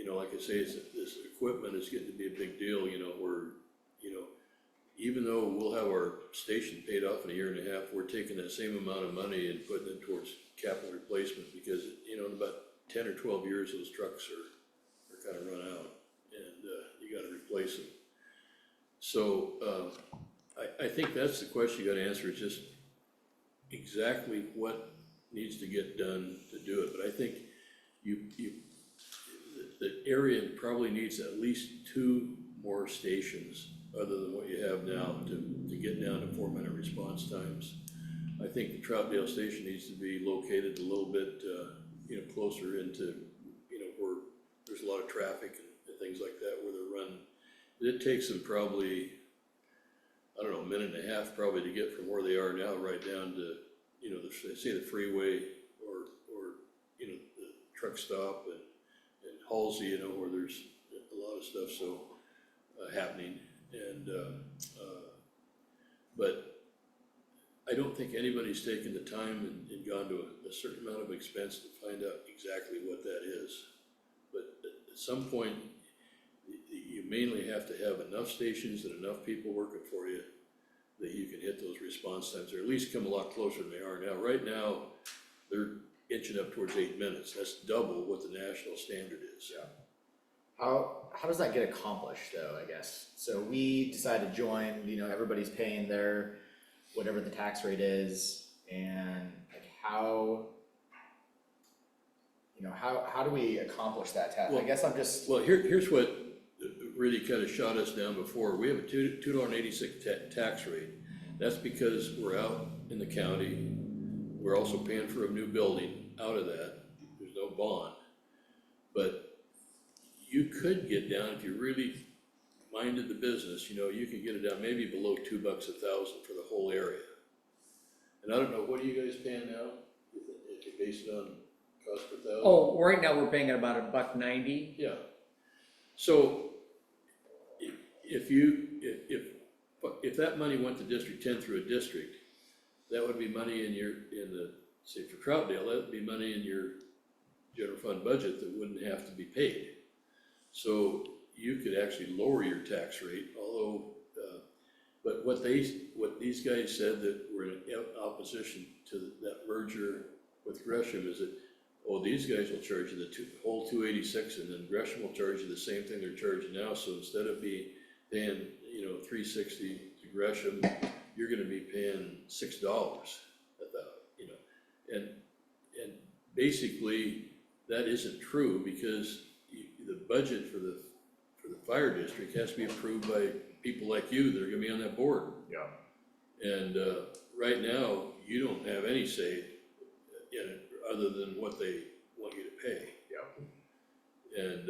like I say, this equipment is getting to be a big deal, where, even though we'll have our station paid off in a year and a half, we're taking that same amount of money and putting it towards capital replacement, because, in about 10 or 12 years, those trucks are kind of run out, and you gotta replace them. So, I think that's the question you gotta answer, is just exactly what needs to get done to do it. But I think the area probably needs at least 2 more stations other than what you have now to get down to 4-minute response times. I think the Troutdale station needs to be located a little bit, closer into, where there's a lot of traffic and things like that, where they're run. It takes them probably, I don't know, a minute and a half probably to get from where they are now right down to, say the freeway or the truck stop and Halsey, where there's a lot of stuff happening. And but I don't think anybody's taken the time and gone to a certain amount of expense to find out exactly what that is. But at some point, you mainly have to have enough stations and enough people working for you that you can hit those response times, or at least come a lot closer than they are now. Right now, they're inching up towards 8 minutes. That's double what the national standard is. Yeah. How does that get accomplished, though, I guess? So we decide to join, everybody's paying their, whatever the tax rate is, and like how, how do we accomplish that task? I Well- guess I'm just, Well, here's what really kind of shot us down before. We have a $2.86 tax rate. That's because we're out in the county. We're also paying for a new building out of that. There's no bond. But you could get down, if you really minded the business, you could get it down maybe below $2 a thousand for the whole area. And I don't know, what are you guys paying now? If you base it on cost per thousand? Oh, right now we're paying at about $1.90. Yeah. So if that money went to District 10 through a district, that would be money say for Troutdale, that would be money in your general fund budget that wouldn't have to be paid. So you could actually lower your tax rate, although, but what these guys said that were in opposition to that merger with Gresham is that, these guys will charge you the whole 286, and then Gresham will charge you the same thing they're charging now. So instead of paying, $360 to Gresham, you're gonna be paying $6 and basically that isn't true, because the budget for the fire district has to be approved by people like you that are gonna be on that board. yeah, And right now, you don't have any say in it other than what they want you to pay. yeah, And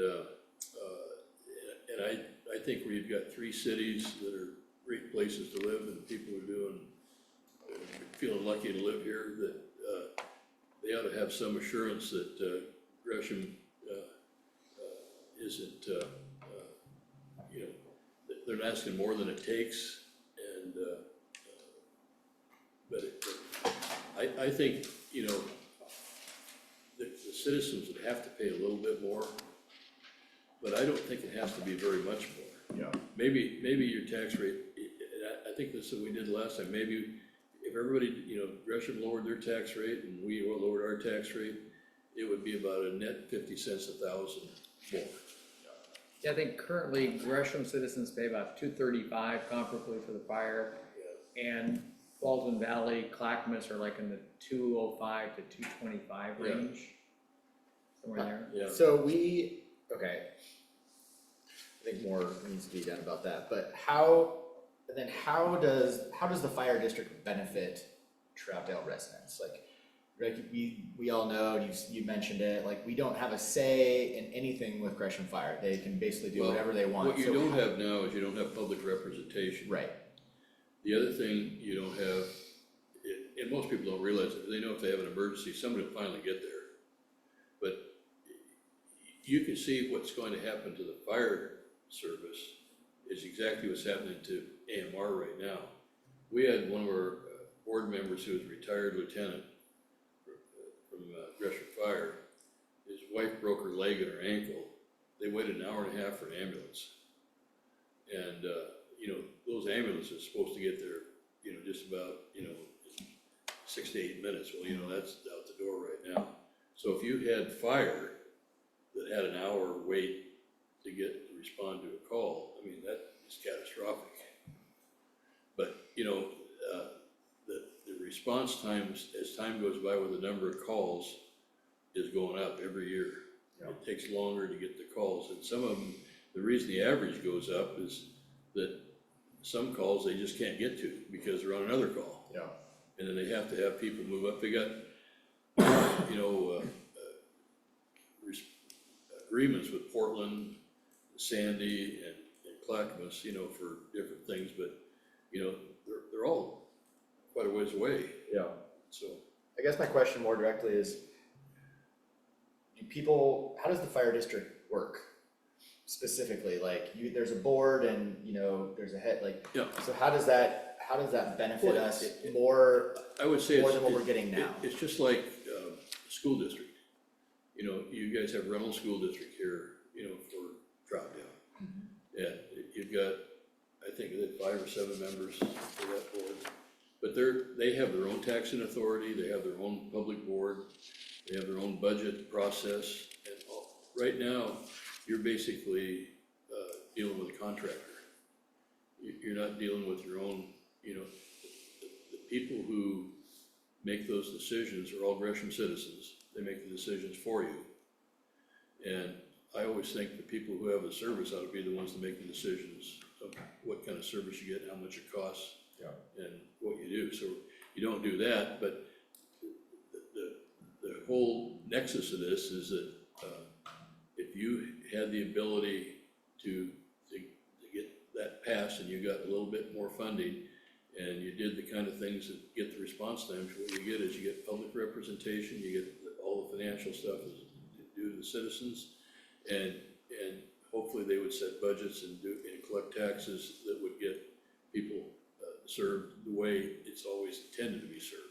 I think we've got 3 cities that are great places to live, and people are feeling lucky to live here, that they ought to have some assurance that Gresham isn't, they're not asking more than it takes, and but I think, the citizens would have to pay a little bit more, but I don't think it has to be very much more. yeah. Maybe your tax rate, and I think that's what we did last time, maybe if everybody, Gresham lowered their tax rate and we lowered our tax rate, it would be about a net 50 cents a thousand more. Yeah, I think currently Gresham citizens pay about $2.35 comparably for the fire. And Baldwin Valley, Clackamas are like in the $2.05 to $2.25 range. Somewhere there. Yeah. So okay, I think more needs to be done about that, but how does the fire district benefit Troutdale residents? Like we all know, and you mentioned it, like, we don't have a say in anything with Gresham Fire. They can basically do Well, whatever they want. What you So don't have now is you don't have public representation. Right, The other thing you don't have, and most people don't realize it, they know if they have an emergency, somebody will finally get there. But you can see what's going to happen to the fire service is exactly what's happening to AMR right now. We had one of our board members who was a retired lieutenant from Gresham Fire. His wife broke her leg and her ankle. They waited an hour and a half for an ambulance. And, those ambulances are supposed to get there, just about, 6 to 8 minutes. Well, that's out the door right now. So if you had fire that had an hour wait to respond to a call, I mean, that is catastrophic. But, the response times, as time goes by with the number of calls, is going up every year. Yeah. It takes longer to get the calls, and some of them, the reason the average goes up is that some calls they just can't get to because they're on another call. yeah, And then they have to have people move up. They got, agreements with Portland, Sandy, and Clackamas, for different things, but, they're all quite a ways away, yeah. so. I guess my question more directly is, how does the fire district work specifically? Like, there's a board and, there's a head, like, Yeah. so how does that benefit Well, us more I would say than it's, what we're getting now? it's just like, school district. You guys have rental school district here, for Troutdale. And you've got, I think, 5 or 7 members for that board. But they have their own taxing authority, they have their own public board, they have their own budget process. And right now, you're basically dealing with a contractor. You're not dealing with your own, the people who make those decisions are all Gresham citizens. They make the decisions for you. And I always think the people who have the service ought to be the ones to make the decisions of what kind of service you get, how much it costs, and what you do. So you don't do that, but the whole nexus of this is that if you had the ability to get that passed and you got a little bit more funding and you did the kind of things that get the response times, what you get is you get public representation, you get all the financial stuff is due to the citizens, and hopefully they would set budgets and collect taxes that would get people served the way it's always intended to be served.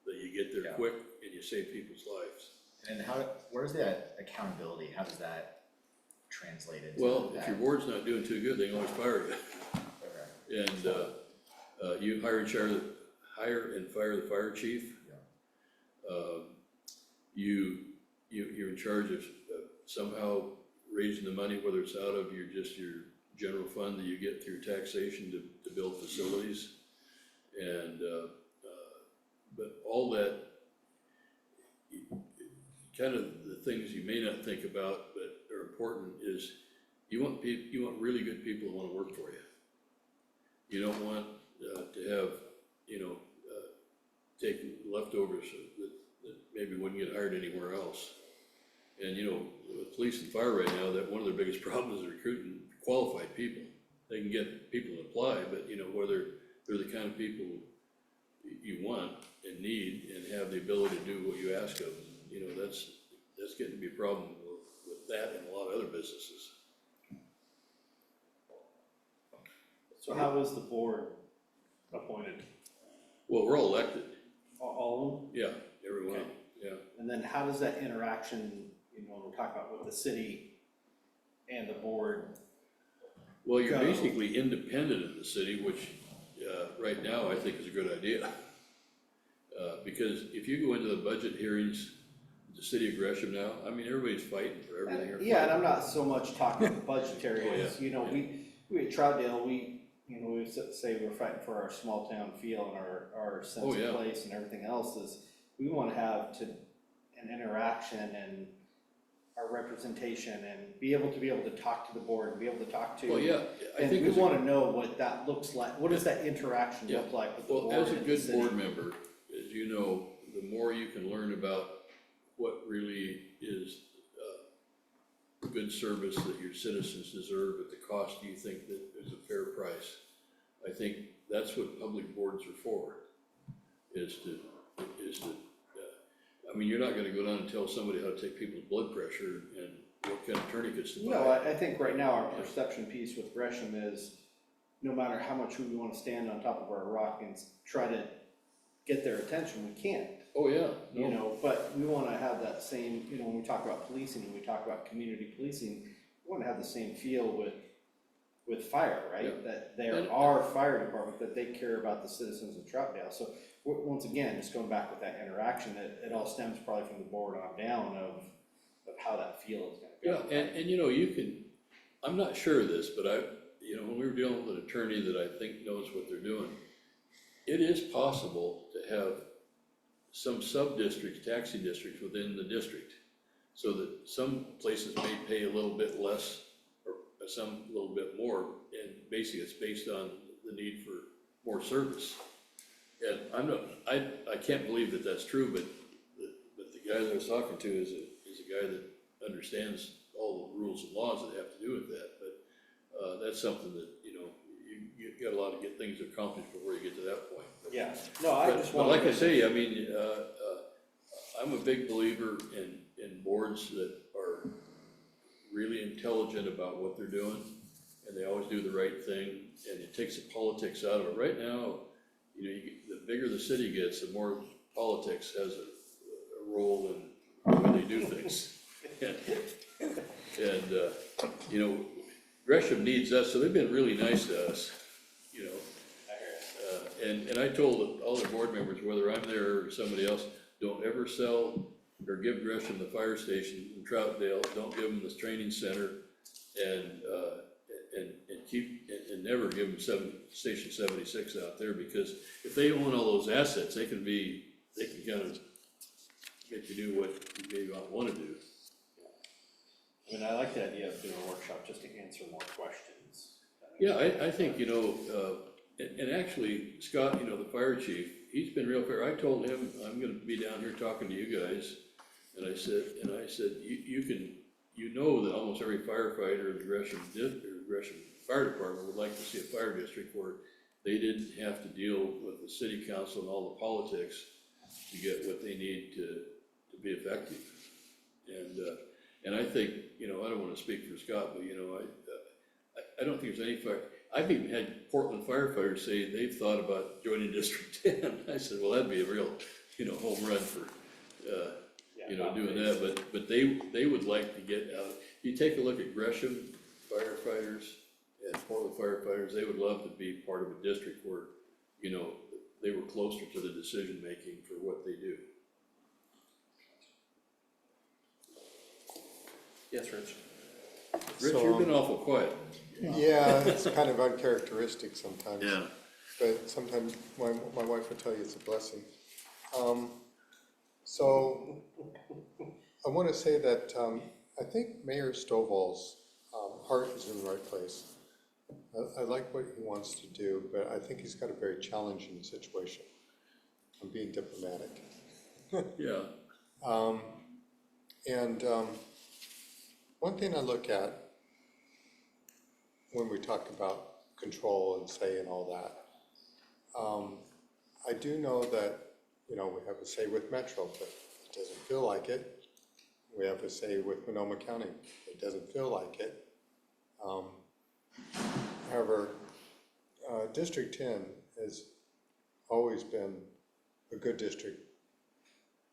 That you get there quick and you save people's lives. And where's that accountability? How does that translate into Well, that? if your board's not doing too good, they can always fire you. Okay. And you hire and fire the fire chief. You're in charge of somehow raising the money, whether it's out of your general fund that you get through taxation to build facilities. And, but all that, kind of the things you may not think about but are important is you want really good people who want to work for you. You don't want to have, take leftovers that maybe wouldn't get hired anywhere else. And with police and fire right now, that one of their biggest problems is recruiting qualified people. They can get people to apply, but whether they're the kind of people you want and need and have the ability to do what you ask of them, that's getting to be a problem with that and a lot of other businesses. So how is the board appointed? Well, we're all elected. All of them? Yeah, everyone, Okay. yeah. And then how does that interaction, when we're talking about with the city and the board? Well, you're Go. basically independent of the city, which right now I think is a good idea. Because if you go into the budget hearings, the city of Gresham now, I mean, everybody's fighting for everything. Yeah, and I'm not so much talking budgetary, Oh, yeah. as, we at Troutdale, we say we're fighting for our small town feel and our sense Oh, yeah. of place and everything else is, we wanna have an interaction and our representation and be able to talk to the board and be able to talk to. Well, yeah, I And think we as a- wanna know what that looks like, what does that interaction Yeah. look like with the Well, board as a and the good city? board member, as you know, the more you can learn about what really is good service that your citizens deserve at the cost you think that is a fair price. I think that's what public boards are for, is to, I mean, you're not gonna go down and tell somebody how to take people's blood pressure and what kind of tourniquets to buy. No, I think right now our perception piece with Gresham is, no matter how much we wanna stand on top of our rock and try to get their attention, we can't. Oh, yeah. No. But we wanna have that same, when we talk about policing and we talk about community policing, we wanna have the same feel with fire, right? Yeah. That they're And- our fire department, that they care about the citizens of Troutdale. So, once again, just going back with that interaction, it all stems probably from the board on down of how that feel is gonna go. Yeah, and you can, I'm not sure of this, but when we were dealing with an attorney that I think knows what they're doing, it is possible to have some sub-districts, taxing districts within the district, so that some places may pay a little bit less or some a little bit more, and basically it's based on the need for more service. And I can't believe that that's true, but the guy that I was talking to is a guy that understands all the rules and laws that have to do with that. But that's something that, you got a lot to get things accomplished before you get to that point. Yeah, no, I just But want. like I say, I mean, I'm a big believer in boards that are really intelligent about what they're doing, and they always do the right thing, and it takes the politics out of it. Right now, the bigger the city gets, the more politics has a role in the way they do things. And Gresham needs us, so they've been really nice to us, and I told all the board members, whether I'm there or somebody else, don't ever sell or give Gresham the fire station in Troutdale, don't give them this training center, and never give them Station 76 out there, because if they own all those assets, they can be they can kind of make you do what you maybe not wanna do. I mean, I like the idea of doing a workshop just to answer more questions. Yeah, I think, and actually, Scott, the fire chief, he's been real fair. I told him, I'm gonna be down here talking to you guys. And I said, you know that almost every firefighter in the Gresham Fire Department would like to see a fire district where they didn't have to deal with the city council and all the politics to get what they need to be effective. And I think, I don't wanna speak for Scott, but I don't think there's any fire, I've even had Portland firefighters say they've thought about joining District 10. I said, well, that'd be a real, home run for, doing that, but they would like to get out. You take a look at Gresham firefighters and Portland firefighters, they would love to be part of a district where, they were closer to the decision-making for what they do. Yes, Rich? Rich, So, you've been awful quiet. Yeah, it's kind of uncharacteristic sometimes. Yeah. But sometimes my wife will tell you it's a blessing. So I want to say that I think Mayor Stovall's heart is in the right place. I like what he wants to do, but I think he's got a very challenging situation. I'm being diplomatic. Yeah. One thing I look at when we talk about control and say and all that, I do know that, we have a say with Metro, but it doesn't feel like it. We have a say with Sonoma County. It doesn't feel like it. However, District 10 has always been a good district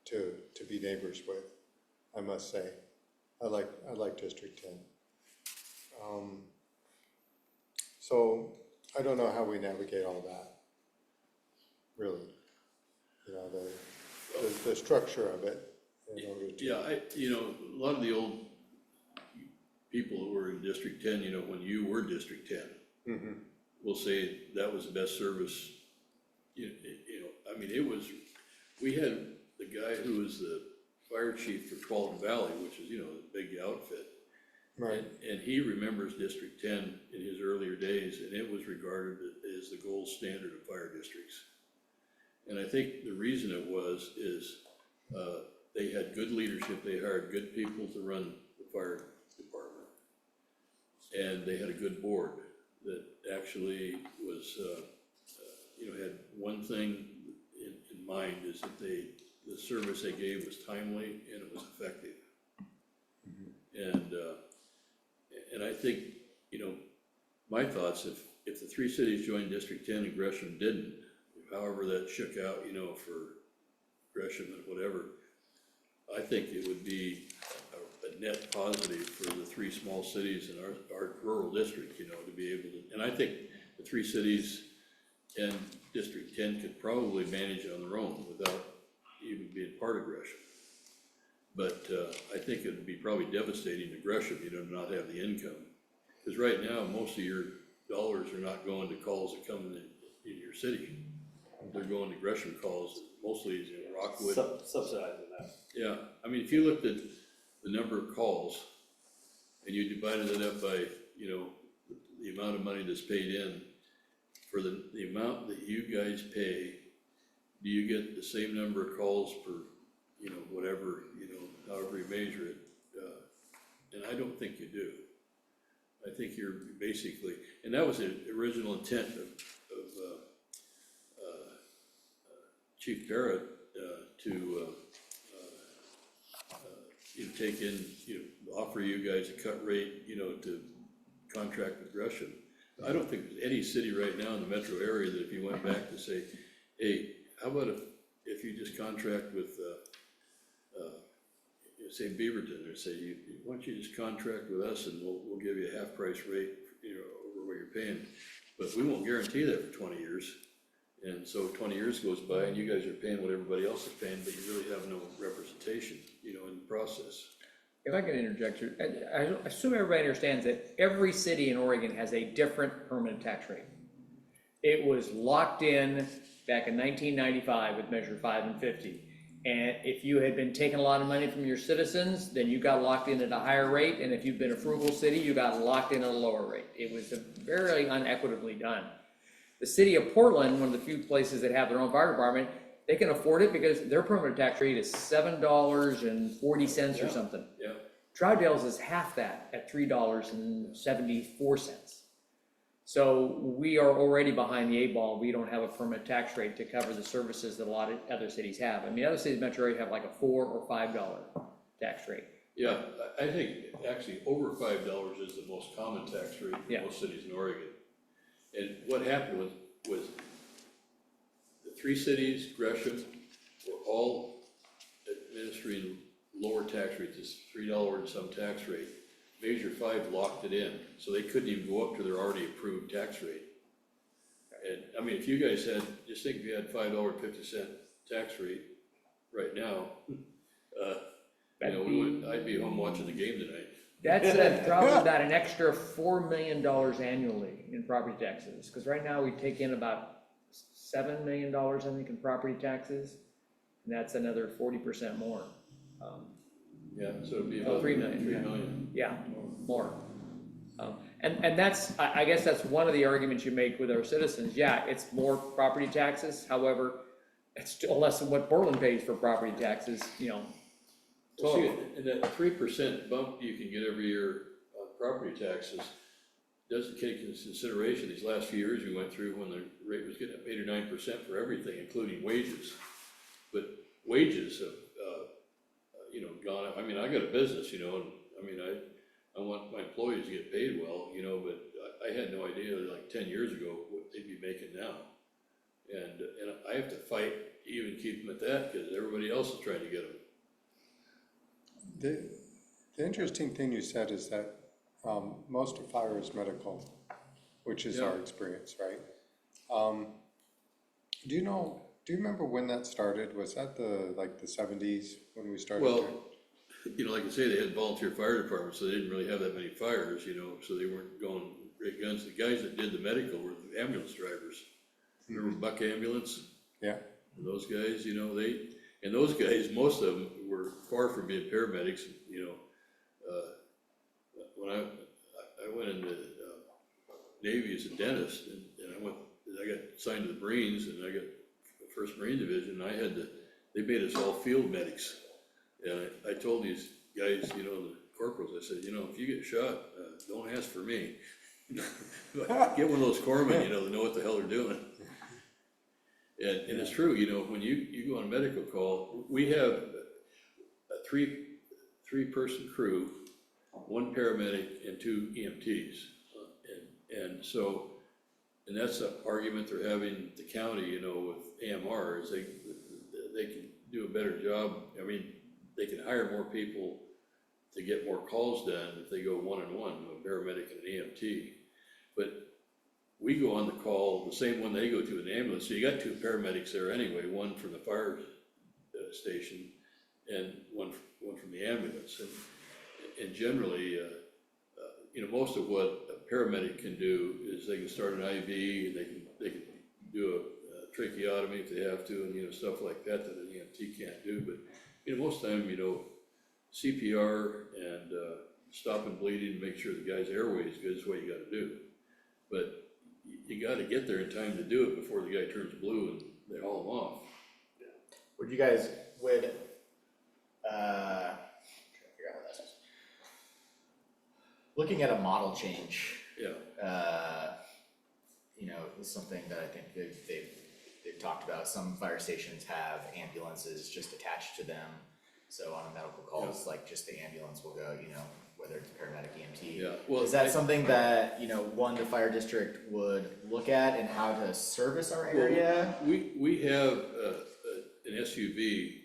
to be neighbors with, I must say. I like District 10. So I don't know how we navigate all that, really. The structure of it. In order to- Yeah, a lot of the old people who were in District 10, when you were District 10, Mhm. will say that was the best service. We had the guy who was the fire chief for Troutdale Valley, which is, a big outfit. Right. And he remembers District 10 in his earlier days, and it was regarded as the gold standard of fire districts. And I think the reason it is they had good leadership, they hired good people to run the fire department. And they had a good board that actually was, had one thing in mind, is that the service they gave was timely and it was effective. And I think, my thoughts, if the three cities joined District 10 and Gresham didn't, however that shook out, for Gresham and whatever, I think it would be a net positive for the three small cities in our rural district, to be able to, and I think the three cities and District 10 could probably manage it on their own without even being part of Gresham. But I think it'd be probably devastating to Gresham, to not have the income. Because right now, most of your dollars are not going to calls that come in your city. They're going to Gresham calls, mostly in Rockwood. Subsidizing that. Yeah, if you looked at the number of calls and you divided it up by, the amount of money that's paid in, for the amount that you guys pay, do you get the same number of calls per, whatever, however you measure it? And I don't think you do. I think you're basically, and that was the original intent of Chief Barrett, to take in, offer you guys a cut rate, to contract with Gresham. I don't think there's any city right now in the metro area that if you went back to say, hey, how about if you just contract with, say Beaverton, or say, why don't you just contract with us and we'll give you a half price rate, over what you're paying. But we won't guarantee that for 20 years. And so 20 years goes by and you guys are paying what everybody else is paying, but you really have no representation, in the process. If I can interject here, I assume everybody understands that every city in Oregon has a different permanent tax rate. It was locked in back in 1995 with Measure 5 and 50. And if you had been taking a lot of money from your citizens, then you got locked in at a higher rate. And if you've been a frugal city, you got locked in at a lower rate. It was very unequitably done. The city of Portland, one of the few places that have their own fire department, they can afford it because their permanent tax rate is $7.40 or something. Yeah. Troutdale's is half that at $3.74. So we are already behind the 8 ball. We don't have a permanent tax rate to cover the services that a lot of other cities have. I mean, other cities in metro area have like a $4 or $5 tax rate. Yeah, I think actually over $5 is the most common tax rate Yeah. in most cities in Oregon. And what happened was the 3 cities, Gresham, were all administering lower tax rates, this $3 and some tax rate. Measure 5 locked it in, so they couldn't even go up to their already approved tax rate. And, I mean, if you guys had, just think if you had $5.50 tax rate right now, I'd be home watching the game tonight. That's probably about an extra $4 million annually in property taxes. Because right now we take in about $7 million, I think, in property taxes. And that's another 40% more. Yeah, so it'd be about 3 million, 3 yeah. million. Yeah, more. And that's, I guess that's one of the arguments you make with our citizens. Yeah, it's more property taxes. However, it's still less than what Portland pays for property taxes, you know. Well, see, and that 3% bump you can get every year on property taxes doesn't take into consideration these last few years we went through when the rate was getting up 8 or 9% for everything, including wages. But wages have, gone up. I mean, I got a business, and I mean, I want my employees to get paid well, but I had no idea like 10 years ago what they'd be making now. And I have to fight to even keep them at that because everybody else is trying to get them. The interesting thing you said is that most of fire is medical, which is our experience, right? Do you remember when that started? Was that the 70s when we started? Well, like I say, they had volunteer fire departments, so they didn't really have that many fires, so they weren't going great guns. The guys that did the medical were the ambulance drivers. Remember Buck Ambulance? Yeah. And those guys, and those guys, most of them were far from being paramedics. When I went into Navy as a dentist, and I got signed to the Marines, and I got the 1st Marine Division, and they made us all field medics. And I told these guys, the corporals, I said, if you get shot, don't ask for me. Get one of those corpsmen, that know what the hell they're doing. And it's true, when you go on a medical call, we have a three-person crew, 1 paramedic and 2 EMTs. And that's the argument they're having at the county, with AMR, is they can do a better job. I mean, they can hire more people to get more calls done if they go 1-on-1, a paramedic and an EMT. But we go on the call, the same one they go to in the ambulance. So you got 2 paramedics there anyway, one from the fire station and one from the ambulance. And generally, most of what a paramedic can do is they can start an IV, and they can do a tracheotomy if they have to, and stuff like that an EMT can't do. But most time, CPR and stopping bleeding, make sure the guy's airway is good is what you got to do. But you got to get there in time to do it before the guy turns blue and they haul him off. Would you guys, trying to figure out how this is. Looking at a model change, is something that I think they've talked about. Some fire stations have ambulances just attached to them. So on a medical call, it's like just the ambulance will go, whether it's paramedic, EMT. Yeah, well, is that something that, the fire district would look at and how to service our area? We have an SUV,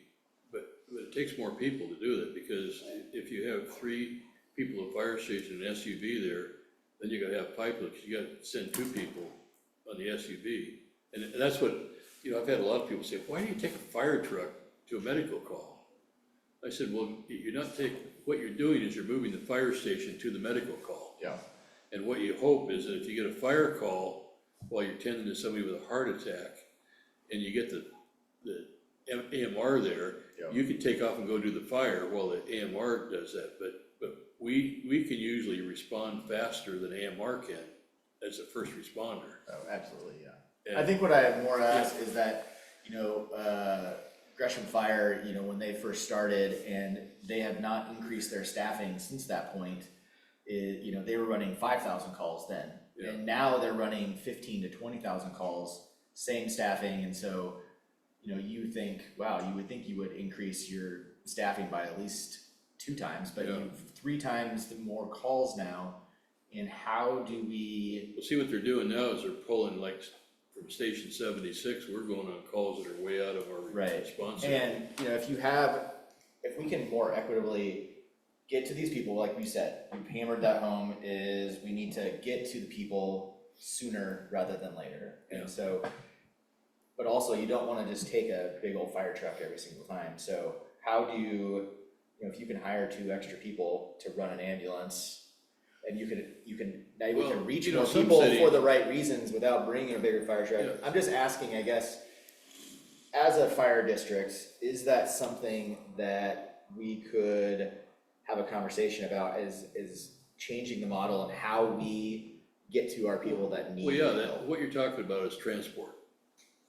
but it takes more people to do that, because if you have 3 people at fire station and an SUV there, then you gotta have pipeline, because you gotta send 2 people on the SUV. And that's what, I've had a lot of people say, why do you take a fire truck to a medical call? I said, well, what you're doing is you're moving the fire station to the medical call. Yeah. And what you hope is that if you get a fire call while you're tending to somebody with a heart attack, and you get the AMR there, Yeah. you can take off and go do the fire while the AMR does that, but we can usually respond faster than AMR can as a first responder. Oh, absolutely, yeah. And- I think what I more ask is that, Gresham Fire, when they first started and they have not increased their staffing since that point, they were running 5,000 calls then. Yeah. And now they're running 15 to 20,000 calls, same staffing, and so, you think, wow, you would think you would increase your staffing by at least 2 times, but Yeah. you've 3 times the more calls now. And how do we, Well, see what they're doing now is they're pulling like from station 76, we're going on calls that are way out of our Right. response area. and, if we can more equitably get to these people, like we said, we've hammered that home, is we need to get to the people sooner rather than later. Yeah. And so, but also you don't wanna just take a big old fire truck every single time, so how do you, if you can hire 2 extra people to run an ambulance, and you can, now we Well, can reach you know, more some people cities- for the right reasons without bringing a bigger fire truck. Yeah. I'm just asking, I guess, as a fire district, is that something that we could have a conversation about, is changing the model and how we get to our people that need Well, yeah, help? what you're talking about is transport,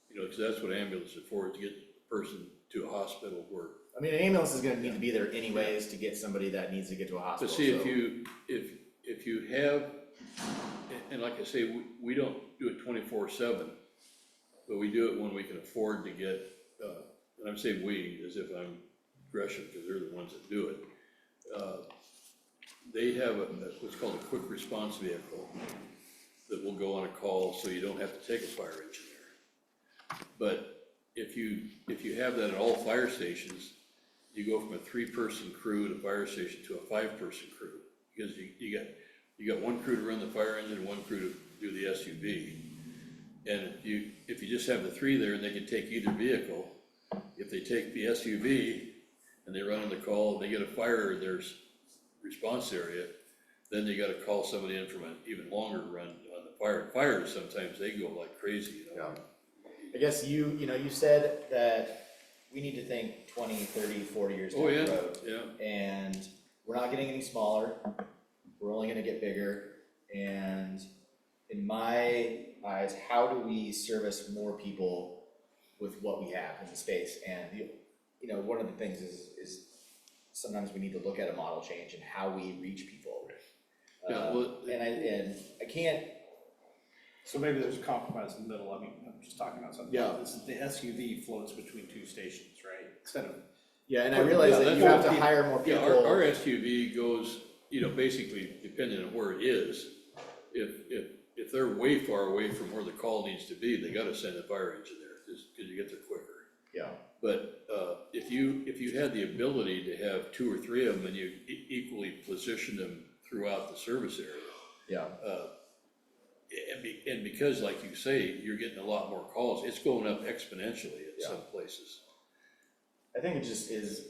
because that's what ambulances are for, to get the person to a hospital where. I mean, an ambulance is gonna need to be there anyways to get somebody that needs to get to a But hospital, see, so- if you have, and like I say, we don't do it 24/7, but we do it when we can afford to get, and I'm saying we, as if I'm Gresham, because they're the ones that do it. They have what's called a quick response vehicle that will go on a call, so you don't have to take a fire engine there. But if you have that at all fire stations, you go from a 3-person crew at a fire station to a 5-person crew, because you got 1 crew to run the fire engine and 1 crew to do the SUV. And if you just have the 3 there and they can take either vehicle, if they take the SUV and they run on the call and they get a fire in their response area, then you gotta call somebody in from an even longer run on the fire. Fires, sometimes they go like crazy, Yeah. I guess you said that we need to think 20, 30, 40 years down Oh, the yeah, road. yeah. And we're not getting any smaller, we're only gonna get bigger, and in my eyes, how do we service more people with what we have in the space? And one of the things is sometimes we need to look at a model change and how we reach people. Yeah, well, And I can't, So maybe there's a compromise in the middle, I mean, I'm just talking about something. Yeah. The SUV floats between 2 stations, right? Instead of, yeah, and I realize that you have to hire more Yeah, people. our SUV goes, basically depending on where it is, if they're way far away from where the call needs to be, they gotta send a fire engine there, just because you get there quicker. Yeah, But, if you had the ability to have 2 or 3 of them and you equally position them throughout the service area, yeah. and because, like you say, you're getting a lot more calls, it's going up exponentially at some places. I think it just is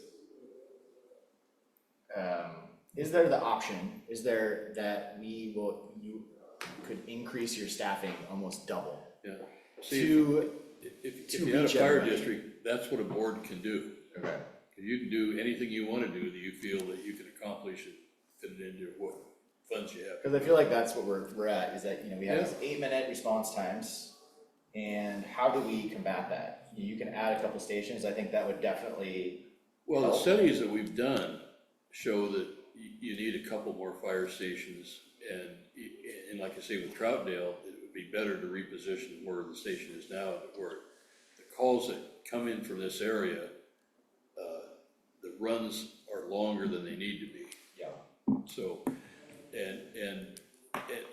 there the option, is there that you could increase your staffing almost double? Yeah. See, To, if to you had a reach fire everybody. district, that's what a board can do. okay, You can do anything you wanna do that you feel that you can accomplish and fit it into what funds you have. cause I feel like that's what we're at, is that, we have these 8-minute response times, and how do we combat that? You can add a couple stations, I think that would definitely, Well, the help. studies that we've done show that you need a couple more fire stations, and like I say, with Troutdale, it would be better to reposition where the station is now, where the calls that come in from this area, the runs are longer than they need to be. yeah, So, and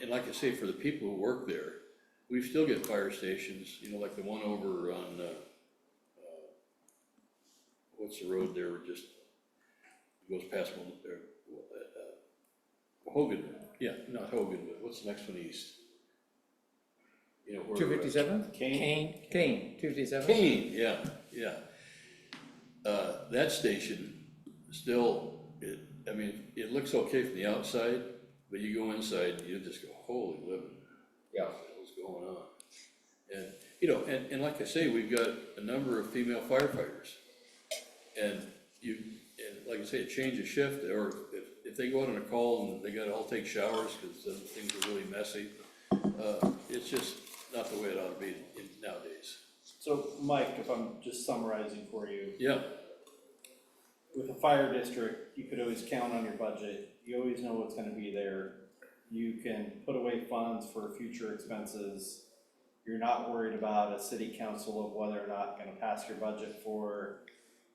like I say, for the people who work there, we still get fire stations, like the one over on, what's the road there, just, goes past one, Hogan, yeah, not Hogan, but what's the next one east? Where, 257? Kane, Kane, 257? Kane, yeah. That station, still, it looks okay from the outside, but you go inside, and you just go, holy living, yeah. what the hell's going on? you know, and like I say, we've got a number of female firefighters. And like I say, a change of shift, or if they go out on a call and they gotta all take showers, cause then things are really messy, it's just not the way it ought to be nowadays. So Mike, if I'm just summarizing for you, Yeah, with a fire district, you could always count on your budget, you always know what's gonna be there. You can put away funds for future expenses. You're not worried about a city council of whether or not gonna pass your budget for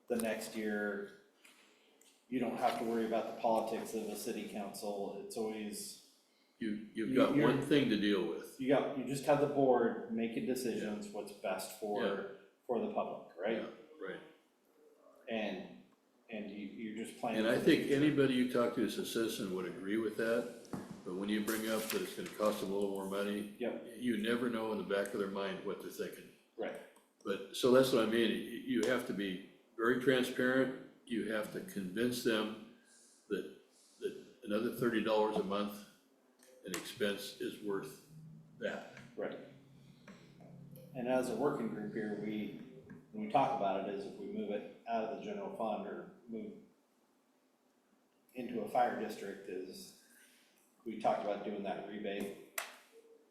the next year. You don't have to worry about the politics of a city council, it's always, you've got one thing to deal with. you just have the board making decisions, what's best for the public, right? Yeah, right. And you're just planning. And I for the think future. anybody you talk to as a citizen would agree with that, but when you bring up that it's gonna cost them a little more money, Yep. you never know in the back of their mind what they're thinking. Right, But, so that's what I mean, you have to be very transparent, you have to convince them that another $30 a month in expense is worth that. right. And as a working group here, when we talk about it, is if we move it out of the general fund or move into a fire district, is we talked about doing that rebate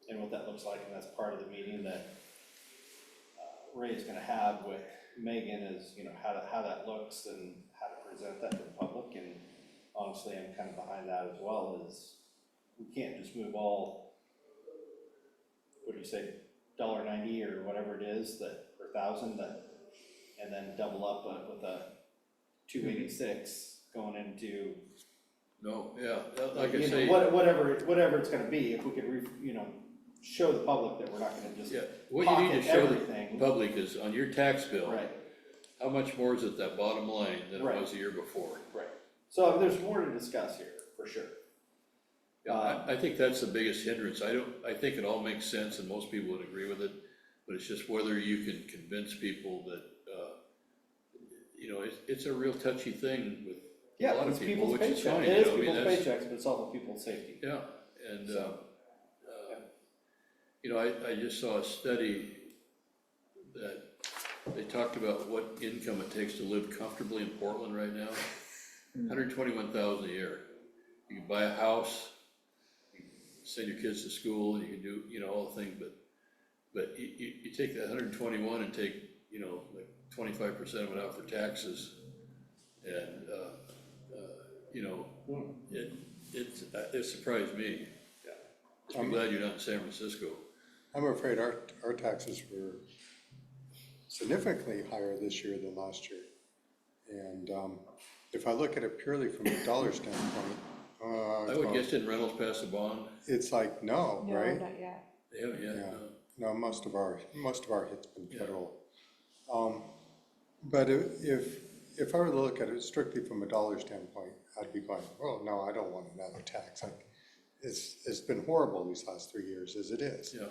and what that looks like, and that's part of the meeting that Ray is gonna have with Megan, is, you know, how that looks and how to present that to the public. And honestly, I'm kind of behind that as well, is we can't just move all, what do you say, $1.90 or whatever it is, that per thousand, that, and then double up with a 286 going into, No, yeah, like I you know, say, whatever it's gonna be. If we could show the public that we're not gonna just yeah, what you need to pocket show the everything. public is on your tax bill, Right, how much more is at that bottom line than it Right. was the year before? right. So there's more to discuss here, for sure. Yeah, I think that's the biggest hindrance. I think it all makes sense and most people would agree with it, but it's just whether you can convince people that, you know, it's a real touchy thing with a Yeah, lot it's of people, people's which is paychecks. fine, It you is know, I mean, people's that's, paychecks, but it's also people's safety. yeah, and, So, you know, I just saw a study that they talked about what income it takes to live comfortably in Portland right now. $121,000 a year. You can buy a house, you can send your kids to school, you can do, you know, all the things, but you take that 121 and take, you know, like 25% of it out for taxes. And, you know, it surprised me. Just be glad you're not in San Francisco. I'm afraid our taxes were significantly higher this year than last year. And if I look at it purely from a dollar standpoint, I would guess didn't Reynolds pass a bond? it's like, no, No, right? not yet. They haven't yet, Yeah. no. No, most of our hit's been Yeah. federal. But if I were to look at it strictly from a dollar standpoint, I'd be going, well, no, I don't want another tax. It's been horrible these last 3 years as it is. Yeah,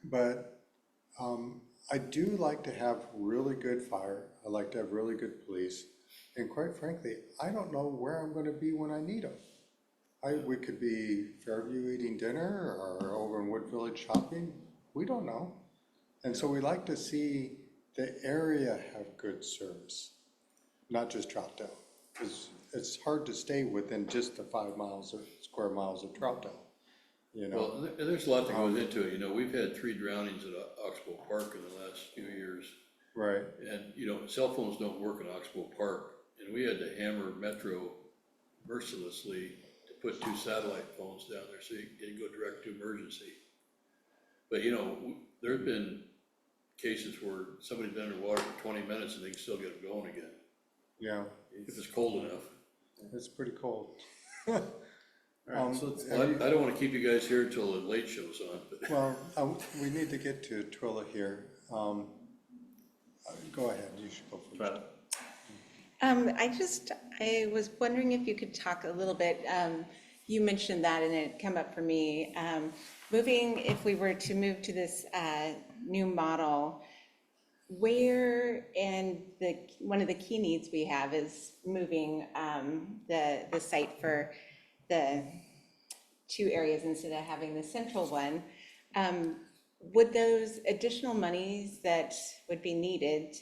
But I do like to have really good fire. I like to have really good police. And quite frankly, I don't know where I'm gonna be when I need them. We could be Fairview eating dinner or over in Wood Village shopping. We don't know. And so we like to see the area have good service, not just Troutdale. Because it's hard to stay within just the 5 square miles of Troutdale, you know? well, there's a lot that goes into it, you know, we've had 3 drownings at Oxbow Park in the last few years. Right. And, you know, cell phones don't work in Oxbow Park, and we had to hammer Metro mercilessly to put 2 satellite phones down there so you could go direct to emergency. But, you know, there have been cases where somebody's been underwater for 20 minutes and they can still get them going again, Yeah, if it's cold enough. it's pretty cold. Alright, so it's, Well, I don't wanna keep you guys here till the late show's on, but. Well, we need to get to Twilla here. Go ahead, you should go first. Right. I was wondering if you could talk a little bit, you mentioned that and it came up for me. If we were to move to this new model, where, and one of the key needs we have is moving the site for the 2 areas instead of having the central one. would those additional monies that would be needed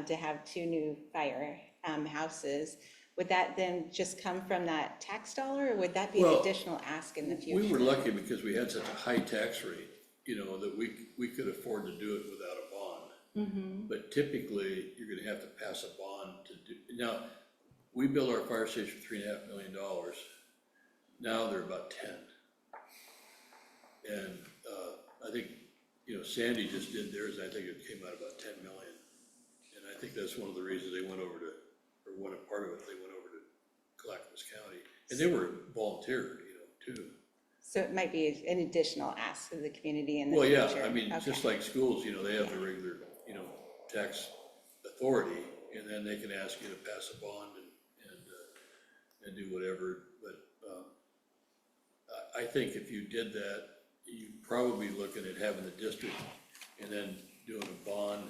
to have 2 new fire houses, would that then just come from that tax dollar, or would that be an Well, additional ask in the future? We were lucky because we had such a high tax rate, you know, that we could afford to do it without a bond. But typically, you're gonna have to pass a bond to do, now, we built our fire station for $3.5 million. Now they're about 10. And, I think, you know, Sandy just did theirs, I think it came out about 10 million. And I think that's one of the reasons they went over to, or one part of it, they went over to Clackamas County. And they were volunteer, you know, too. So it might be an additional ask of the community in the Well, future? yeah, I mean, just like schools, you know, they have the regular, you know, tax authority, and then they can ask you to pass a bond and do whatever, but, I think if you did that, you'd probably be looking at having the district and then doing a bond,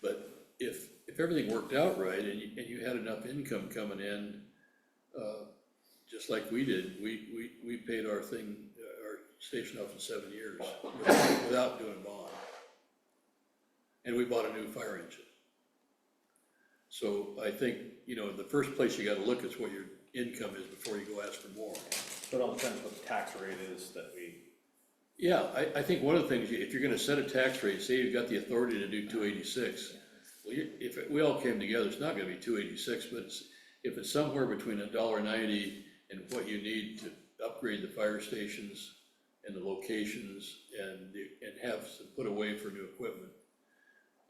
but if everything worked out right and you had enough income coming in, just like we did, we paid our station off in 7 years without doing a bond. And we bought a new fire engine. So I think, you know, the first place you gotta look is what your income is before you go ask for more. But it all depends what the tax rate is that we. Yeah, I think one of the things, if you're gonna set a tax rate, say you've got the authority to do 286, well, if we all came together, it's not gonna be 286, but if it's somewhere between $1.90 and what you need to upgrade the fire stations and the locations and have some put away for new equipment,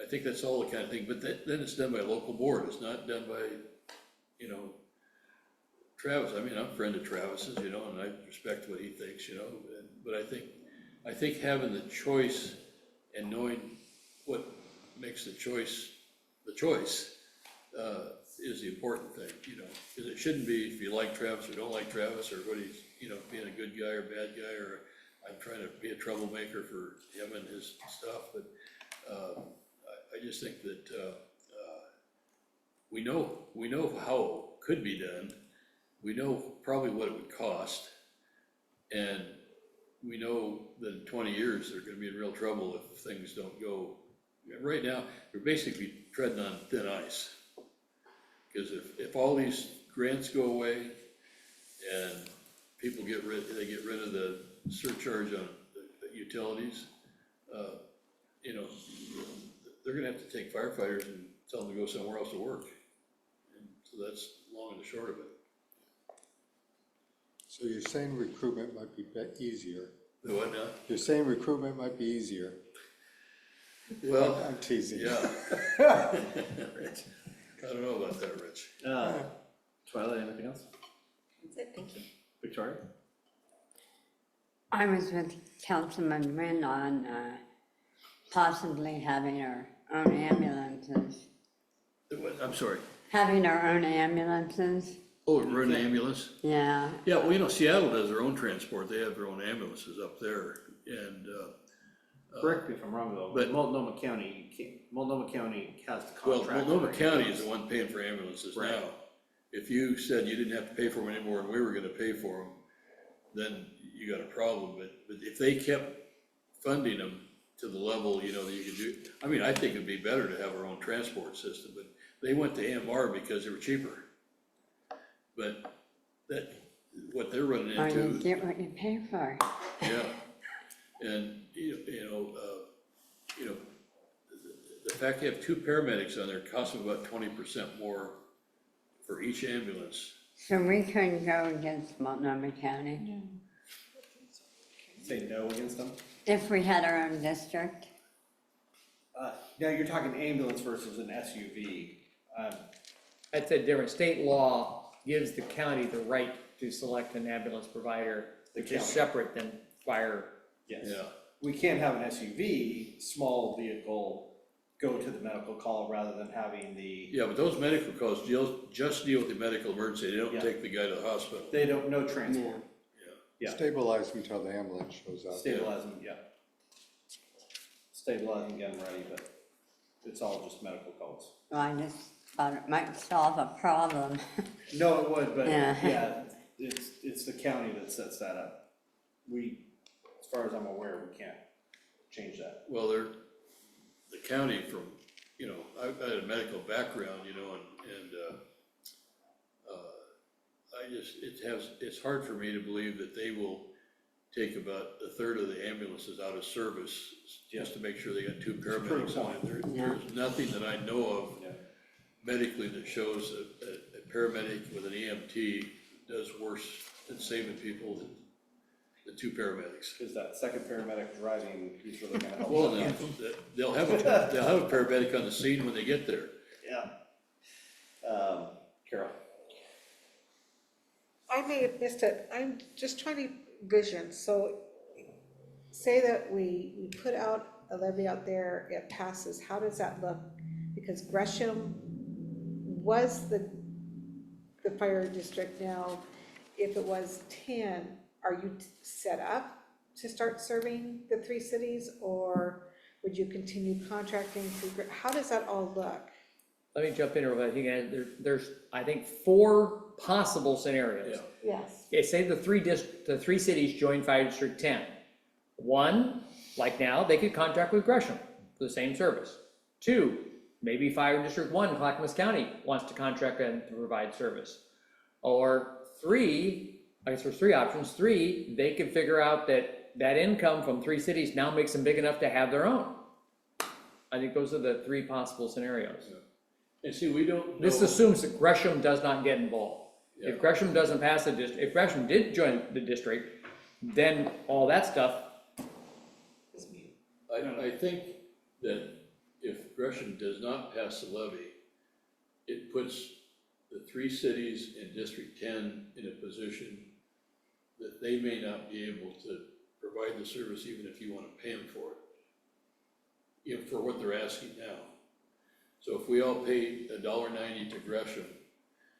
I think that's all the kind of thing, but then it's done by a local board, it's not done by, you know, Travis. I mean, I'm a friend of Travis's, you know, and I respect what he thinks, you know, but I think having the choice and knowing what makes the choice is the important thing, you know, because it shouldn't be if you like Travis or don't like Travis, or what he's, you know, being a good guy or bad guy, or I'm trying to be a troublemaker for him and his stuff, but I just think that we know how it could be done. We know probably what it would cost, and we know that in 20 years, they're gonna be in real trouble if things don't go. Right now, we're basically treading on thin ice. Because if all these grants go away and people get rid of the surcharge on the utilities, you know, they're gonna have to take firefighters and tell them to go somewhere else to work. And so that's long and the short of it. So you're saying recruitment might be easier? The what now? You're saying recruitment might be easier? Well, I'm teasing. yeah. I don't know about that, Rich. Twilight, anything else? That's it, thank you. Victoria? I was with Councilman Wynn on possibly having our own ambulances. I'm sorry. Having our own ambulances, Oh, run an ambulance? yeah. Yeah, well, you know, Seattle does their own transport. They have their own ambulances up there, and, Correct me if I'm wrong though, but- but Multnomah County, Multnomah County has the well, contract. Multnomah County is the one paying for ambulances Right. now. If you said you didn't have to pay for them anymore and we were gonna pay for them, then you got a problem, but if they kept funding them to the level, you know, that you could do, I mean, I think it'd be better to have our own transport system, but they went to AMR because they were cheaper. But what they're running Or you into, get what you pay for. yeah, and, the fact you have 2 paramedics on there costs them about 20% more for each ambulance. So we couldn't go against Multnomah County Say no against them? if we had our own district. Now you're talking ambulance versus an SUV. That's a different, state law gives the county the right to select an ambulance provider, which is county. separate than fire. Yes. Yeah. We can't have an SUV, small vehicle, go to the medical call rather than having the, Yeah, but those medical calls just deal with the medical emergency, they don't Yeah. take the guy to the hospital. they don't, no transport. Yeah. Stabilize until the ambulance shows up. Stabilize them, yeah. Stabilize them, get them ready, but it's all just medical calls. Well, I just thought it might solve a problem. No, it would, but Yeah. yeah, it's the county that sets that up. We, as far as I'm aware, we can't change that? Well, the county from, you know, I've got a medical background, you know, and it's hard for me to believe that they will take about a third of the ambulances out of service just to make sure they got two paramedics on it. There's nothing that I know of Yeah. medically that shows a paramedic with an EMT does worse than saving people than the two paramedics. Is that second paramedic driving, who's really gonna help? Well, they'll have a paramedic on the scene when they get there. Yeah. Carol? I may have missed it, I'm just trying to vision, so say that we put out a levy out there, it passes, how does that look? Because Gresham was the fire district now, if it was 10, are you set up to start serving the 3 cities? Or would you continue contracting through, how does that all look? Let me jump in here, but again, there's, I think, 4 possible scenarios. Yeah. Yes. Okay, say the three cities join Fire District 10. One, like now, they could contract with Gresham for the same service. 2, maybe Fire District 1, Clackamas County wants to contract and to provide service. Or 3, I guess there's 3 options. 3, they could figure out that income from 3 cities now makes them big enough to have their own. I think those are the 3 possible scenarios. And see, we don't know. This assumes that Gresham does not get involved. Yeah. If Gresham doesn't pass the district, if Gresham did join the district, then all that stuff, I think that if Gresham does not pass the levy, it puts the 3 cities in District 10 in a position that they may not be able to provide the service even if you want to pay them for it, you know, for what they're asking now. So if we all pay $1.90 to Gresham,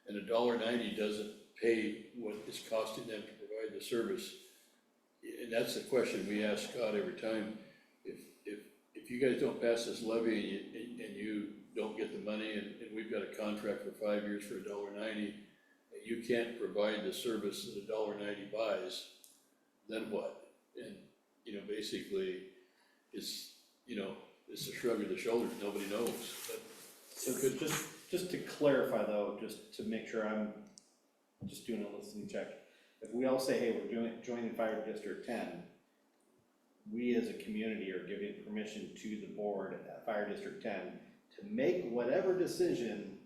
and $1.90 doesn't pay what it's costing them to provide the service, and that's the question we ask Scott every time. If you guys don't pass this levy and you don't get the money, and we've got a contract for 5 years for $1.90, and you can't provide the service that $1.90 buys, then what? And, you know, basically, it's, you know, it's a shrug of the shoulders, nobody knows. But So just to clarify though, just to make sure I'm just doing a listening check. If we all say, hey, we're joining Fire District 10, we as a community are giving permission to the board at Fire District 10 to make whatever decision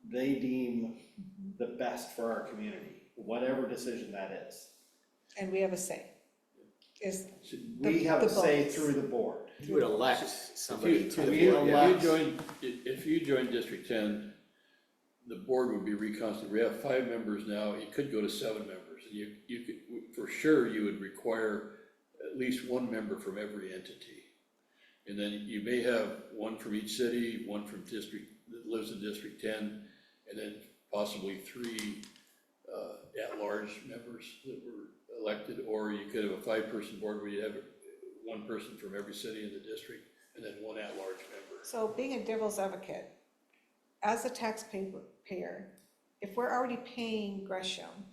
they deem the best for our community, whatever decision that is. And we have a say. Is, We have a say votes. through the board. You would elect somebody to the we board, yeah. If you join District 10, the board would be reconstituted. We have 5 members now, it could go to 7 members. You could, for sure, you would require at least 1 member from every entity. And then you may have 1 from each city, 1 from district, that lives in District 10, and then possibly 3 at-large members that were elected, or you could have a 5-person board where you have 1 person from every city in the district, and then 1 at-large member. so being a devil's advocate, as a taxpayer, if we're already paying Gresham,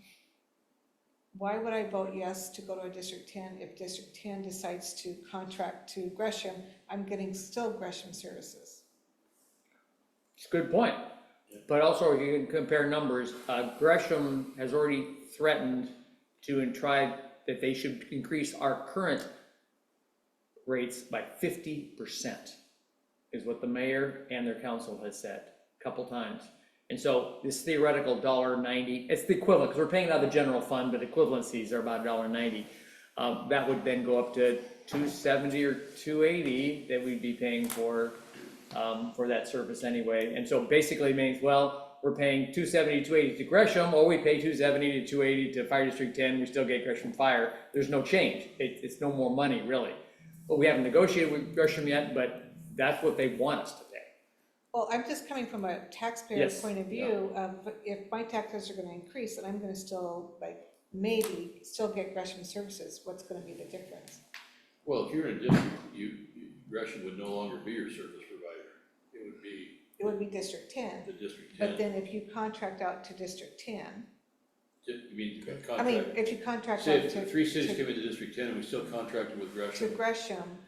why would I vote yes to go to a District 10 if District 10 decides to contract to Gresham? I'm getting still Gresham services. it's a good point. But also, you can compare numbers. Gresham has already threatened to and tried that they should increase our current rates by 50%, is what the mayor and their council has said a couple times. And so this theoretical $1.90, it's the equivalent, because we're paying it out of the general fund, but equivalencies are about $1.90. That would then go up to $2.70 or $2.80 that we'd be paying for that service anyway. And so basically it means, well, we're paying $2.70 to $2.80 to Gresham, or we pay $2.70 to $2.80 to Fire District 10, we still get Gresham Fire. There's no change. It's no more money, really. But we haven't negotiated with Gresham yet, but that's what they want us to pay. Well, I'm just coming from a taxpayer Yes, point of view of if my taxes are gonna increase and I'm gonna still, like, maybe still get Gresham services, what's gonna be the difference? Well, if you're in a district, Gresham would no longer be your service provider. It would be It would be District 10, the District 10. but then if you contract out to District 10, You mean I mean, contract, if you contract say out if to. 3 cities came into District 10 and we still contracted with To Gresham, Gresham,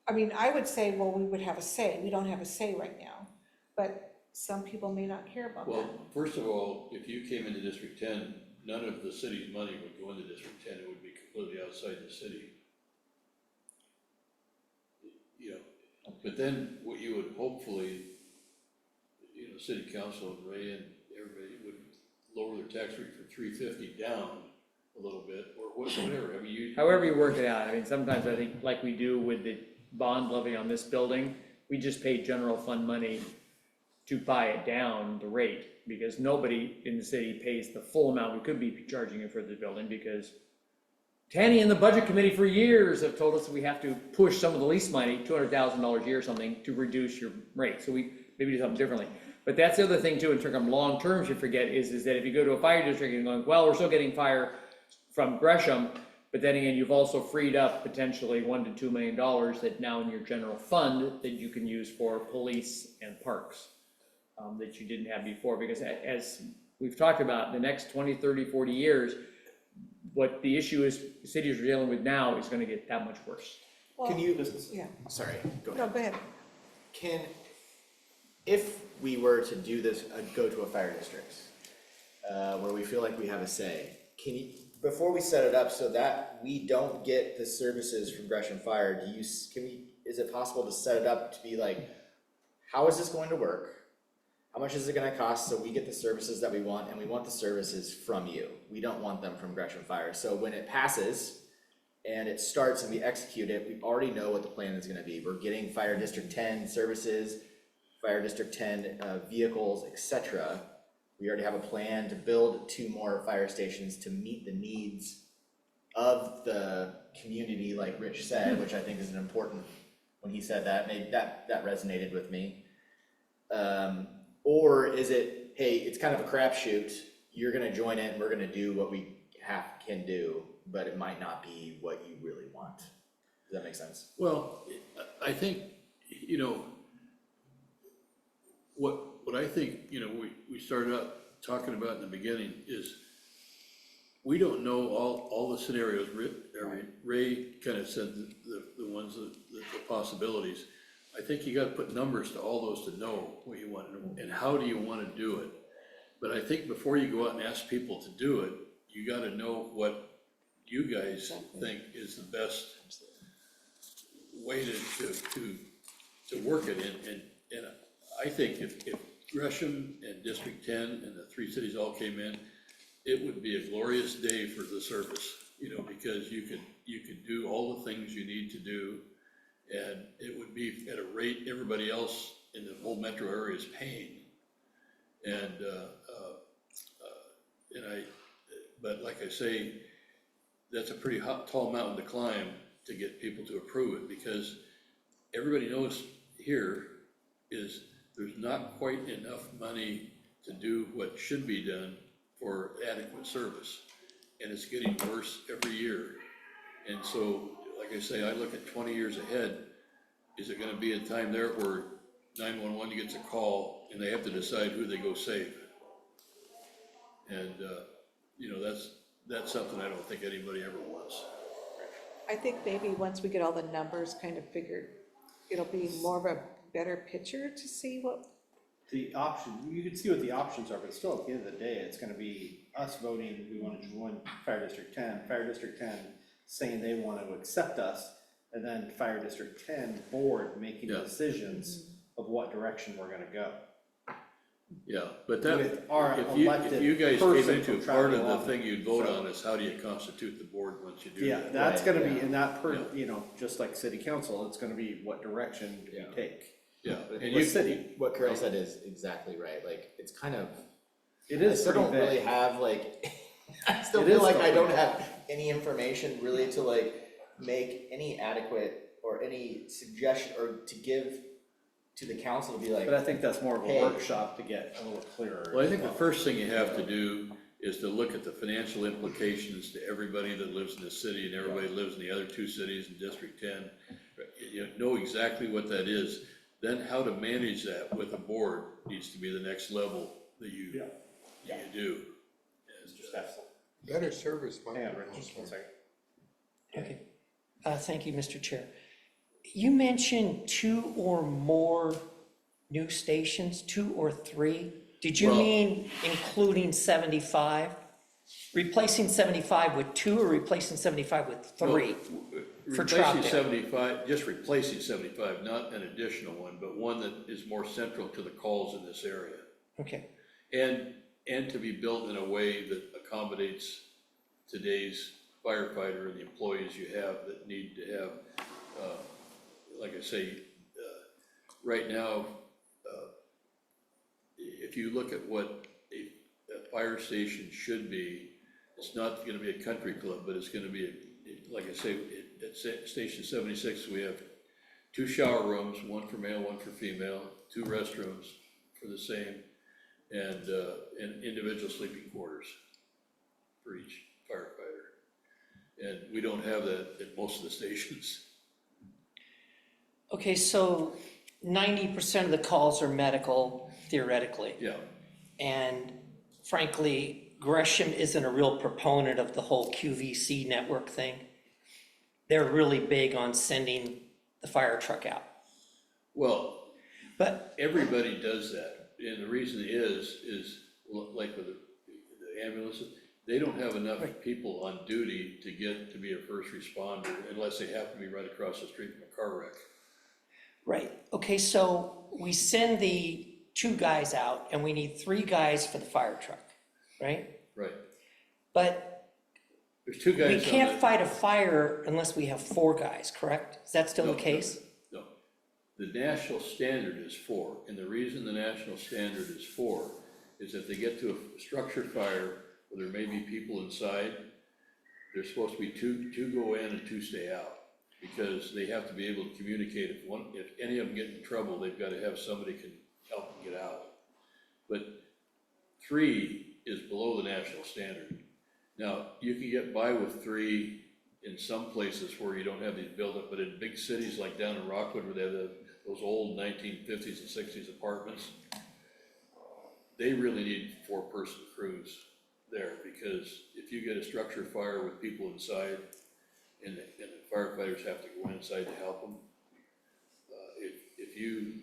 I mean, I would say, well, we would have a say, we don't have a say right now, but some people may not care about that. Well, first of all, if you came into District 10, none of the city's money would go into District 10, it would be completely outside the city. You know, but then what you would hopefully, you know, city council and Ray and everybody would lower their tax rate from 350 down a little bit, or whatever, I mean, you. However you work it out, I mean, sometimes I think, like we do with the bond levy on this building, we just pay general fund money to buy it down, the rate, because nobody in the city pays the full amount we could be charging you for the building, because Tanny and the budget committee for years have told us that we have to push some of the lease money, $200,000 a year or something, to reduce your rate, so we maybe do something differently. But that's the other thing too, in terms of long terms you forget, is that if you go to a fire district and going, well, we're still getting fire from Gresham, but then again, you've also freed up potentially $1 to $2 million that now in your general fund that you can use for police and parks, that you didn't have before, because as we've talked about, the next 20, 30, 40 years, what the issue is, the cities are dealing with now is gonna get that much worse. Well, Can you, yeah, sorry, go no, ahead. go ahead. Can, if we were to do this, go to a fire district, where we feel like we have a say, can you, before we set it up so that we don't get the services from Gresham Fire, is it possible to set it up to be like, how is this going to work? How much is it gonna cost so we get the services that we want, and we want the services from you? We don't want them from Gresham Fire. So when it passes and it starts and we execute it, we already know what the plan is gonna be. We're getting Fire District 10 services, Fire District 10 vehicles, etc. We already have a plan to build 2 more fire stations to meet the needs of the community, like Rich said, which I think is an important, when he said that, that resonated with me. Or is it, hey, it's kind of a crapshoot, you're gonna join it and we're gonna do what we can do, but it might not be what you really want. Does that make sense? Well, I think, you know, what I think, you know, we started out talking about in the beginning is we don't know all the scenarios. Ray kind of said the ones, the possibilities. I think you gotta put numbers to all those to know what you want and how do you wanna do it. But I think before you go out and ask people to do it, you gotta know what you guys think is the best way to work it in. And I think if Gresham and District 10 and the 3 cities all came in, it would be a glorious day for the service, you know, because you could do all the things you need to do, and it would be at a rate everybody else in the whole metro area is paying. But like I say, that's a pretty tall mountain to climb to get people to approve it, because everybody knows here is there's not quite enough money to do what should be done for adequate service, and it's getting worse every year. And so, like I say, I look at 20 years ahead. Is it gonna be a time there where 911 gets a call and they have to decide who they go save? And, you know, that's something I don't think anybody ever wants. I think maybe once we get all the numbers kind of figured, it'll be more of a better picture to see what, The option, you can see what the options are, but still at the end of the day, it's gonna be us voting, we wanna join Fire District 10, Fire District 10 saying they want to accept us, and then Fire District 10 board making Yeah. decisions of what direction we're gonna go. Yeah, but that, With our if you elected guys came person into from part of Troutdale the office. thing you'd vote So- on is how do you constitute the board once you do Yeah, that? that's Right, gonna be, yeah. in that Yeah. you know, just like city council, it's gonna be what direction do we Yeah. take? Yeah, But and what you, city, What Carol said is exactly right, like, it's kind of, It I is still pretty don't really vague. have like, I still It feel is like still I don't pretty have any information really to like make any adequate or any suggestion or to give to the council to be like, But I think that's more of a Hey. workshop to get a little clearer. well, I think the first thing you have to do is to look at the financial implications to everybody that lives in the city and everybody that lives in the other 2 cities in District 10. You know exactly what that is. Then how to manage that with a board needs to be the next level that you do. And, Just have some- Better service might Hang on, be Rich, just one second. Okay, thank you, Mr. Chair. You mentioned 2 or more new stations, 2 or 3? Did you Well- mean including 75? Replacing 75 with 2 or replacing 75 with 3? For Replacing Troutdale. 75, just replacing 75, not an additional one, but one that is more central to the calls in this area. Okay, And to be built in a way that accommodates today's firefighter and the employees you have that need to have, like I say, right now, if you look at what a fire station should be, it's not gonna be a country club, but it's gonna be, like I say, at Station 76, we have 2 shower rooms, 1 for male, 1 for female, 2 restrooms for the same, and individual sleeping quarters for each firefighter. And we don't have that at most of the stations. okay, so 90% of the calls are medical theoretically. Yeah, And frankly, Gresham isn't a real proponent of the whole QVC network thing. They're really big on sending the fire truck out. well, But, everybody does that, and the reason is like with the ambulances, they don't have enough people on duty to get to be a first responder unless they happen to be right across the street from a car wreck. right, okay, so we send the 2 guys out and we need 3 guys for the fire truck, right? Right, But there's 2 guys we on can't the- fight a fire unless we have 4 guys, correct? Is that still No, the case? No, the national standard is 4, and the reason the national standard is 4 is if they get to a structure fire where there may be people inside, there's supposed to be two go in and 2 stay out. Because they have to be able to communicate, if any of them get in trouble, they've gotta have somebody can help them get out. But 3 is below the national standard. Now, you can get by with 3 in some places where you don't have these buildup, but in big cities like down in Rockwood where they have those old 1950s and 60s apartments, they really need 4-person crews there, because if you get a structure fire with people inside and the firefighters have to go inside to help them, if you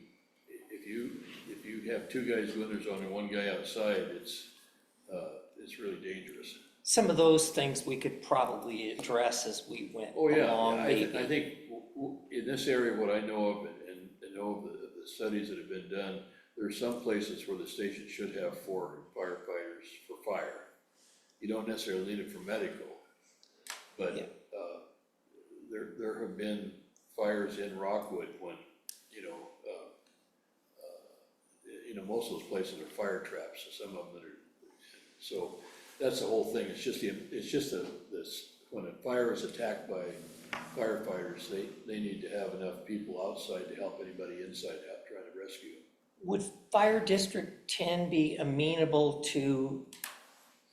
have 2 guys go in, there's only 1 guy outside, it's really dangerous. Some of those things we could probably address as we went Oh, yeah, along, I maybe. think in this area, what I know of and know of the studies that have been done, there are some places where the station should have 4 firefighters for fire. You don't necessarily need it for medical, but Yeah. there have been fires in Rockwood when, most of those places are fire traps, so some of them that are, so that's the whole thing. It's just this, when a fire is attacked by firefighters, they need to have enough people outside to help anybody inside out trying to rescue. Would Fire District 10 be amenable to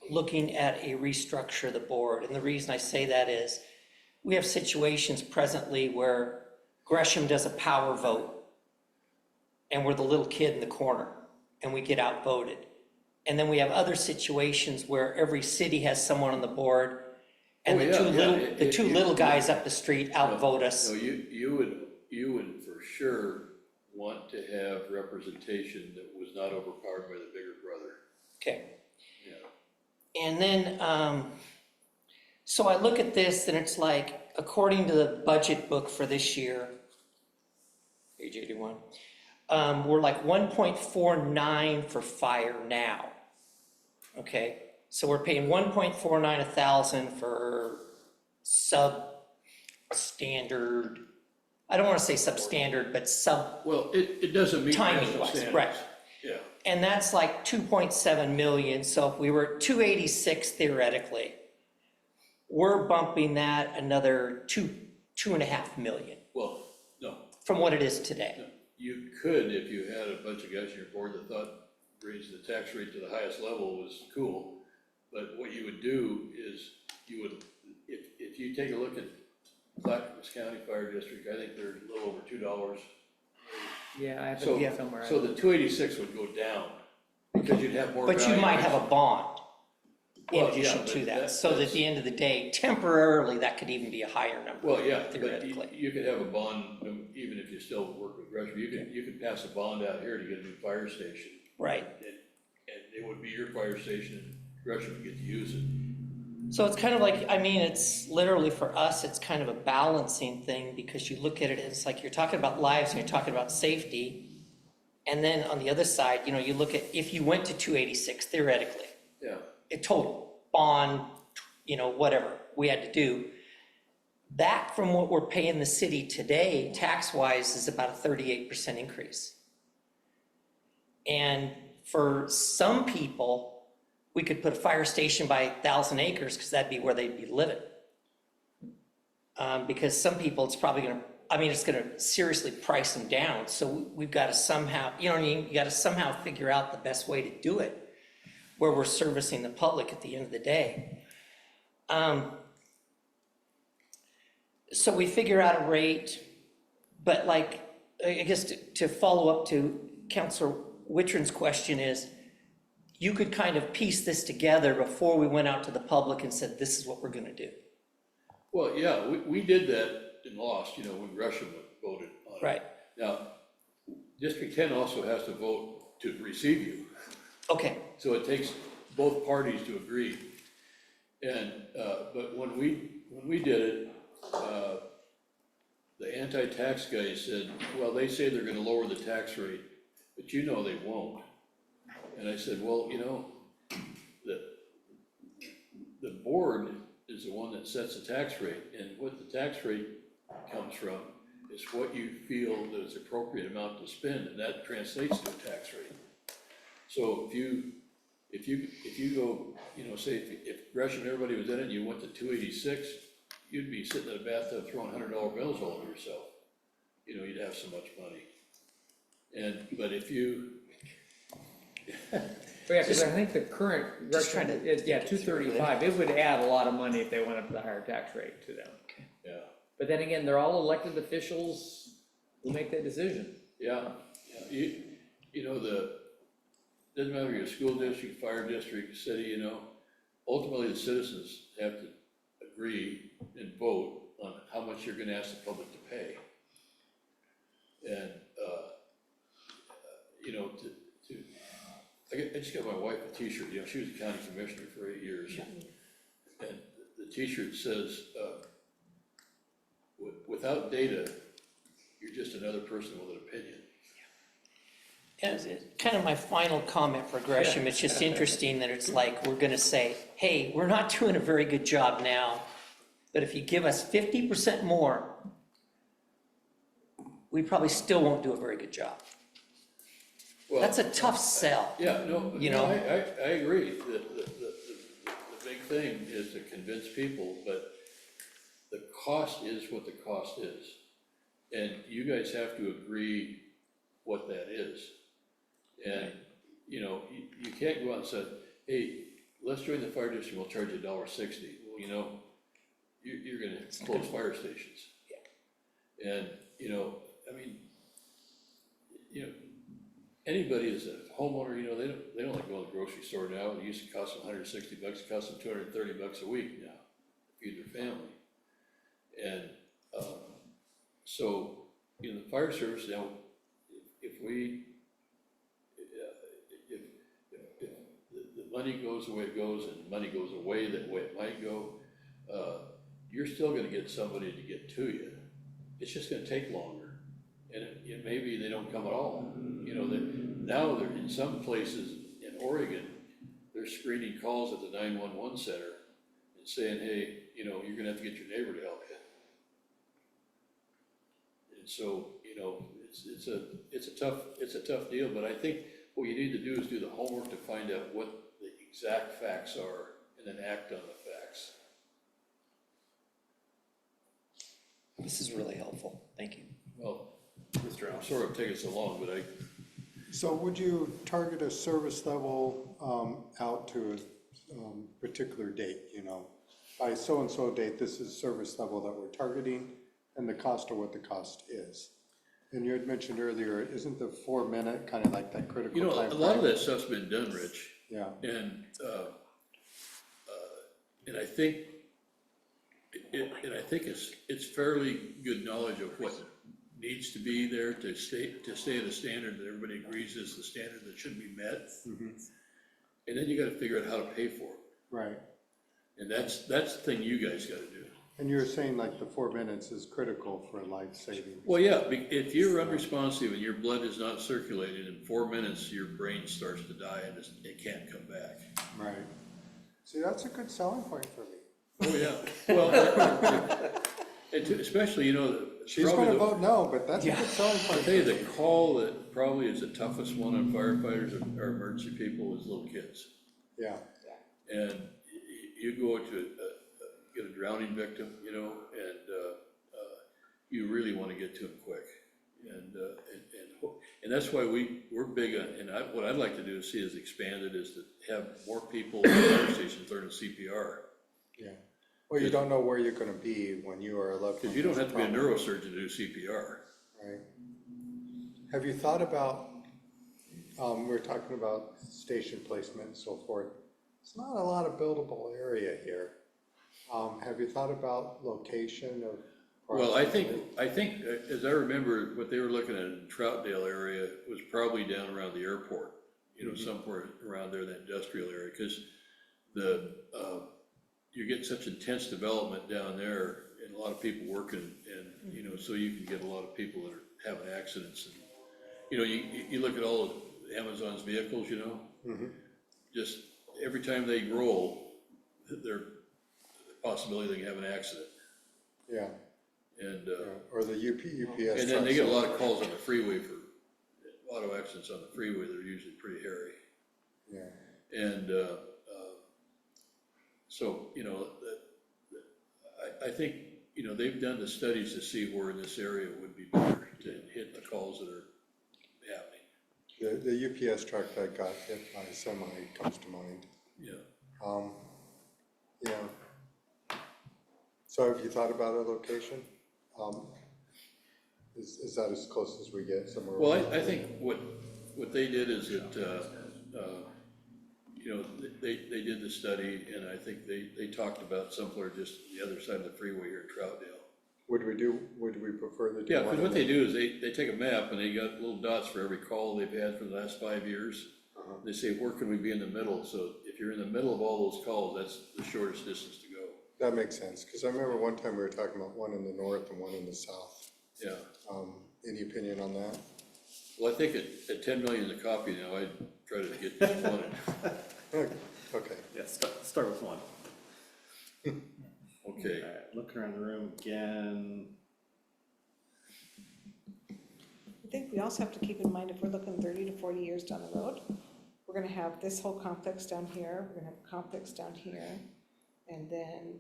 looking at a restructure of the board? And the reason I say that is, we have situations presently where Gresham does a power vote, and we're the little kid in the corner, and we get outvoted. And then we have other situations where every city has someone on the board, and Oh, the yeah, two yeah, little, it- the it- two you- little guys up the street outvote us. No, you would for sure want to have representation that was not overpowered by the bigger brother. Okay. Yeah. And then, so I look at this and it's like, according to the budget book for this year, page 81, we're like 1.49 for fire now. Okay, so we're paying 1.49 1,000 for substandard, I don't want to say substandard, but Well, it doesn't meet timing national wise, standards. right? Yeah, And that's like 2.7 million, so if we were at 286 theoretically, we're bumping that another 2.5 million well, no, from what it is today. you could, if you had a bunch of guys on your board that thought raising the tax rate to the highest level was cool. But what you would do is, you would, if you take a look at Clackamas County Fire District, I think they're a little over $2. Yeah, I have So, it somewhere. so the 286 would go down, because you'd have more But you might have a bond in Well, yeah, addition but to that, that- so that at the end of the day, temporarily, that could even be a higher number. Well, yeah, but Theoretically. you could have a bond you still work with Gresham. You could pass a bond out here to get a new fire station. Right. And it would be your fire station, and Gresham would get to use it. So it's kind of like, I mean, it's literally for us, it's kind of a balancing thing because you look at it, it's like you're talking about lives and you're talking about safety. And then on the other side, you know, you look at, if you went to 286 theoretically, Yeah. a total bond, you know, whatever we had to do, that from what we're paying the city today, tax-wise, is about a 38% increase. And for some people, we could put a fire station by 1,000 acres because that'd be where they'd be living. Because some people, it's probably gonna, I mean, it's gonna seriously price them down. So we've got to somehow, you know what I mean? You got to somehow figure out the best way to do it, where we're servicing the public at the end of the day. So we figure out a rate, but like, I guess to follow up to Councilor Wittrin's question is, you could kind of piece this together before we went out to the public and said, this is what we're gonna do. Well, yeah, we did that and lost, you know, when Gresham voted on it. Right. Now, District 10 also has to vote to receive you. Okay, So it takes both parties to agree. And, but when we did it, the anti-tax guys said, well, they say they're gonna lower the tax rate, but you know they won't. And I said, well, you know, the board is the one that sets the tax rate, and what the tax rate comes from is what you feel that is appropriate amount to spend, and that translates to a tax rate. So if you go, you know, say if Gresham and everybody was in it, and you went to 286, you'd be sitting in a bathtub throwing $100 bills all over yourself. You know, you'd have so much money. But if you, But yeah, because I think the current, Just trying to yeah, 235, it would add a lot of money if they went up to the higher tax rate to them. yeah, But then again, they're all elected officials who make that decision. yeah, you know, doesn't matter if you're a school district, fire district, city, you know, ultimately the citizens have to agree and vote on how much you're gonna ask the public to pay. And, you know, I just got my wife a t-shirt, you know, she was a county commissioner for 8 years. And the t-shirt says, without data, you're just another person with an opinion. and it's kind of my final comment for Gresham, it's just interesting that it's like, we're gonna say, hey, we're not doing a very good job now, but if you give us 50% more, we probably still won't do a very good job. Well, That's a tough sell. yeah, no, You no, know? I agree, the big thing is to convince people, but the cost is what the cost is. And you guys have to agree what that is. And, you know, you can't go out and say, hey, let's join the fire district, we'll charge you $1.60. Well, you know, you're gonna close fire stations. And, you know, I mean, you know, anybody that's a homeowner, you know, they don't like going to the grocery store now. It used to cost them $160, it costs them $230 a week now to feed their family. And, so, in the fire service now, if the money goes the way it goes and money goes away the way it might go, you're still gonna get somebody to get to you. It's just gonna take longer, and it maybe they don't come at all. You know, now they're in some places in Oregon, they're screening calls at the 911 center and saying, hey, you know, you're gonna have to get your neighbor to help you. And so, you know, it's a tough deal, but I think what you need to do is do the homework to find out what the exact facts are and then act on the facts. This is really helpful, thank you. Well, I'm sorry I'm taking so long, but So would you target a service level out to a particular date, you know? By so-and-so date, this is service level that we're targeting and the cost of what the cost is. And you had mentioned earlier, isn't the 4-minute kind of like that critical you know, time a lot of frame? that stuff's been done, Rich. Yeah. And I think it's fairly good knowledge of what needs to be there to stay at a standard that everybody agrees is the standard that should be met. And then you gotta figure out how to pay for it. Right. And that's the thing you guys gotta do. And you were saying like the 4 minutes is critical for life saving. Well, yeah, if you're unresponsive and your blood is not circulating, in 4 minutes, your brain starts to die and it can't come back. Right. See, that's a good selling point for me. Oh, yeah. Well, especially, you know. She's probably gonna the- vote no, but that's a good selling I'll point. tell you, the call that probably is the toughest one on firefighters or emergency people is little kids. Yeah, And you go to get a drowning victim, you know, and you really want to get to them quick. And that's why we're big on, and what I'd like to do is see is expanded is to have more people in fire stations learning CPR. yeah. Well, you don't know where you're gonna be when you are a loved one. Because you don't have to be a has neurosurgeon to do CPR. Right. Have you thought about, we're talking about station placement and so forth. It's not a lot of buildable area here. Have you thought about location of? Well, I think, as I remember, what they were looking at in Troutdale area was probably down around the airport, you know, somewhere around there, that industrial area, because you're getting such intense development down there and a lot of people working and, you know, so you can get a lot of people that are having accidents. And you know, you look at all of Amazon's vehicles, you know, just every time they roll, there's a possibility they can have an accident. Yeah, And, yeah, or the UPS. and then they trucks. get a lot of calls on the freeway for auto accidents on the freeway. They're usually pretty hairy. Yeah, And, so, you know, I think, you know, they've done the studies to see where in this area would be better to hit the calls that are happening. the UPS truck that got hit by a semi comes to mind. Yeah. Yeah. So have you thought about a location? Is that as close as we get somewhere? Well, I think what they did is that, you know, they did the study, and I think they talked about somewhere just the other side of the freeway here in Troutdale. Would we prefer the? Yeah, because what they do is they take a map and they got little dots for every call they've had for the last 5 years. They say, where can we be in the middle? So if you're in the middle of all those calls, that's the shortest distance to go. That makes sense, because I remember one time we were talking about one in the north and one in the south. Yeah. Any opinion on that? Well, I think at 10 million a copy now, I'd try to get just one. Okay. Yeah, start with one. Okay. All right, looking around the room again. I think we also have to keep in mind, if we're looking 30 to 40 years down the road, we're gonna have this whole complex down here, we're gonna have a complex down here, and then,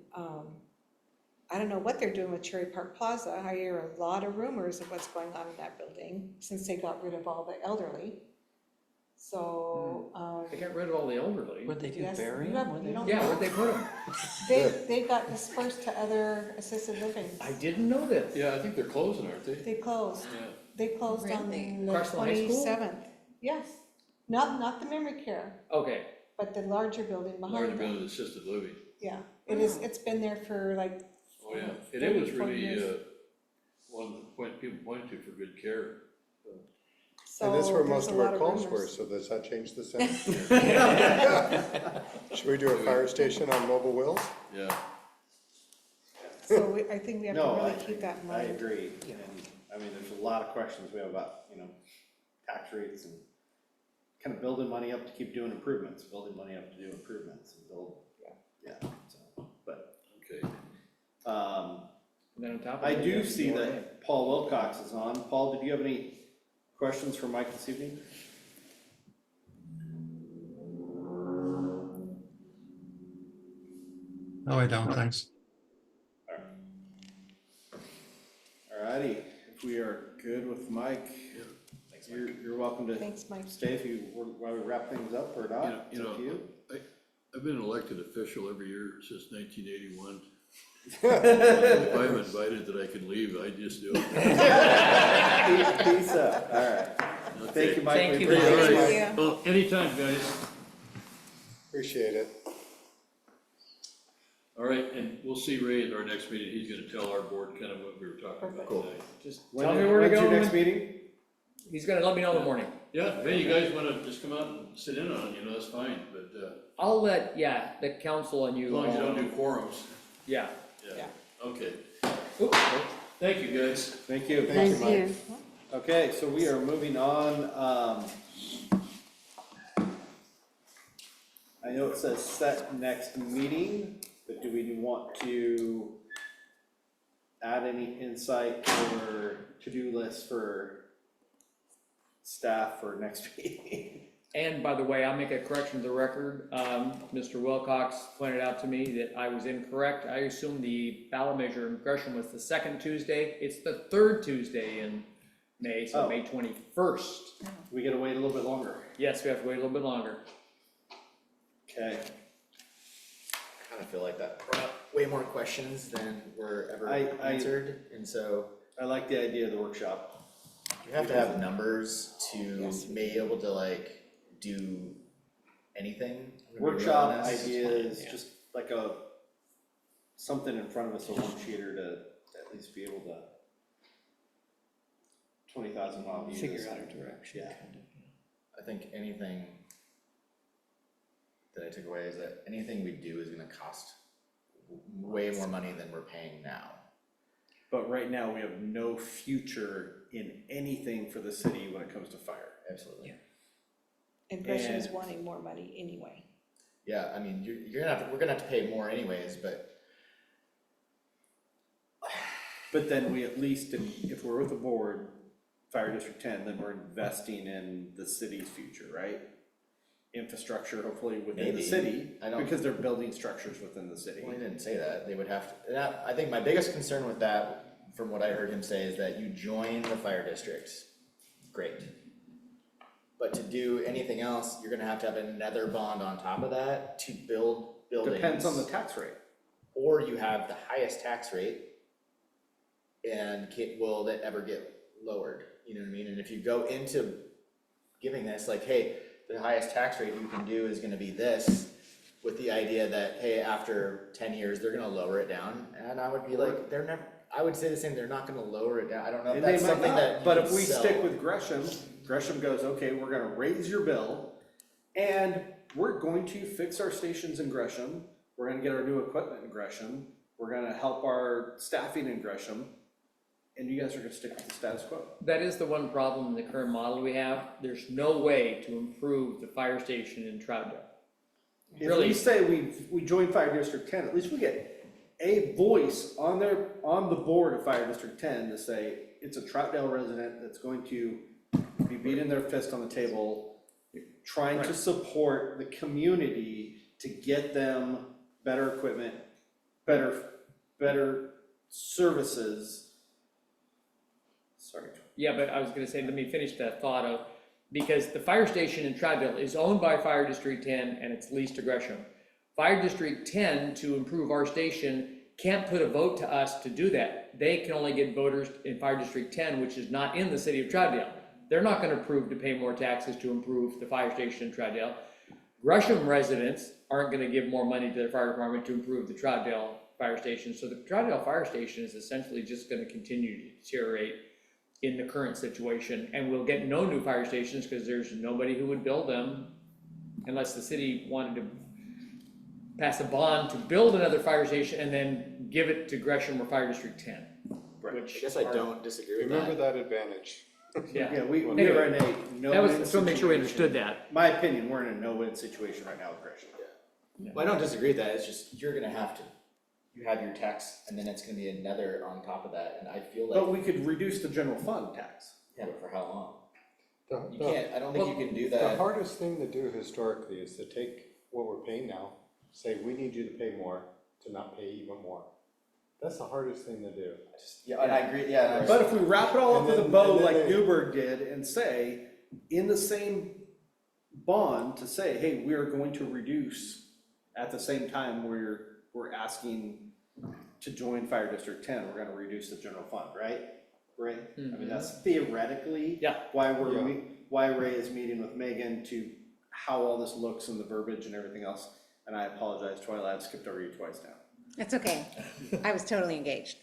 I don't know what they're doing with Cherry Park Plaza. I hear a lot of rumors of what's going on in that building, since they got rid of all the elderly. So, They got rid of all the elderly. Would they do yes, bury you them? don't- Would you they- don't Yeah, know. where'd they put them? They got dispersed to other assisted living. I didn't know this. Yeah, I think they're closing, aren't they? They closed. Yeah. They closed on Really? the Across the high school? 27th. Yes, not the memory care, Okay, but the larger building Large behind building them. assisted living. Yeah, it's been there for like. Oh, yeah. And it was 30, 40 really, years. one people pointed to for good care. And that's So where there's most a of lot our of calls were, rumors. so does that change the sentence? Should we do a fire station on mobile wheels? Yeah. So I think we have to No, really keep that in I mind. agree, and, I mean, there's a lot of questions we have about, you know, tax rates and kind of building money up to keep doing improvements, building money up to do improvements and build, yeah, so, but, Okay. and then on top of I that. do you have see more that Paul Wilcox is on. Paul, did you have any questions for Mike this evening? No, I don't, thanks. Alrighty, if we are good with Mike, you're welcome to Thanks, Mike. stay if you, while we wrap things up or not, it's up to you. I've been an elected official every year since 1981. If I'm invited that I can leave, I just do it. Peace out, alright. Thank you, Mike. Thank We you, appreciate Mike. it. Thank you. Well, anytime, guys. Appreciate it. All right, and we'll see Ray at our next meeting. He's gonna tell our board kind of what we were talking about Cool. tonight. Just When tell me is- where to when's go. your next meeting? He's gonna let me know in the morning. Yeah, hey, you guys wanna just come out and sit in on it, that's fine, but, I'll let, the council and as you. long as you all- don't do quorums. Yeah. Yeah, okay. Oop. Thank you, guys. Thank you. Thank you. Okay, so we are moving on, I know it says set next meeting, but do we want to add any insight or to-do list for staff for next meeting? And by the way, I'll make a correction to the record. Mr. Wilcox pointed out to me that I was incorrect. I assumed the ballot measure in Gresham was the second Tuesday. It's the third Tuesday in May, so Oh. May 21st. We gotta wait a little bit longer. Yes, we have to wait a little bit longer. Okay, I kind of feel like that brought up way more questions than were ever I- answered, and so I like the idea of the workshop. you have to have numbers to Yes. be able to like do anything. I'm gonna be real Workshop honest. ideas, just like something in front of us, a one sheeter to at least be able to 20,000 mile views. Figure out a direction. Yeah. I think anything that I took away is that anything we do is gonna cost way more money than we're paying now. But right now, we have no future in anything for the city when it comes to fire. Absolutely. And Gresham's And- wanting more money anyway. Yeah, I mean, you're gonna have to, we're gonna have to pay more anyways, but But then we at least, if we're with the board, Fire District 10, then we're investing in the city's future, right? Infrastructure hopefully within the Maybe. city, I don't- because they're building structures within the city. well, he didn't say that. They would have to, and I think my biggest concern with that, from what I heard him say, is that you join the fire districts. Great. But to do anything else, you're gonna have to have another bond on top of that to build buildings. Depends on the tax rate. Or you have the highest tax rate and will that ever get lowered, you know what I mean? And if you go into giving this, like, hey, the highest tax rate you can do is gonna be this, with the idea that, hey, after 10 years, they're gonna lower it down, and I would be like, I would say the same, they're not gonna lower it down, I don't know if And they that's might something that not, you but can if we sell. stick with Gresham, Gresham goes, okay, we're gonna raise your bill, and we're going to fix our stations in Gresham, we're gonna get our new equipment in Gresham, we're gonna help our staffing in Gresham, and you guys are gonna stick with the status quo. That is the one problem in the current model we have. There's no way to improve the fire station in Troutdale. If Really? we say we join Fire District 10, at least we get a voice on the board of Fire District 10 to say, it's a Troutdale resident that's going to be beating their fist on the table, trying to support the community to get them better equipment, better services. Sorry. Yeah, but I was gonna say, let me finish that thought of, because the fire station in Troutdale is owned by Fire District 10 and it's leased to Gresham. Fire District 10, to improve our station, can't put a vote to us to do that. They can only get voters in Fire District 10, which is not in the city of Troutdale. They're not gonna approve to pay more taxes to improve the fire station in Troutdale. Gresham residents aren't gonna give more money to their fire department to improve the Troutdale fire station. So the Troutdale fire station is essentially just gonna continue to deteriorate in the current situation, and we'll get no new fire stations because there's nobody who would build them unless the city wanted to pass a bond to build another fire station and then give it to Gresham or Fire District 10. Right. Which I guess I don't disagree with Remember that. that advantage. Yeah, we Anyway, are in a no-win That was, so make sure we situation. understood that. My opinion, we're in a no-win situation right now with Gresham. Well, I don't disagree with that, it's just, you're gonna have to, you have your tax, and then it's gonna be another on top of that, and I feel But like, we could reduce the general fund tax. yeah, but for how long? You The- can't, I don't think you can do The that. hardest thing to do historically is to take what we're paying now, say, we need you to pay more, to not pay even more. That's the hardest thing to do. Yeah, and I agree, yeah, and But if we wrap it all up And with a then- bow and then like they- Newburgh did and say, in the same bond, to say, hey, we are going to reduce at the same time we're asking to join Fire District 10, we're gonna reduce the general fund, right? Right? I mean, that's theoretically Yeah. why Yeah. why Ray is meeting with Megan to how all this looks and the verbiage and everything else. And I apologize, Twilight, I've skipped over you twice now. That's okay. I was totally engaged.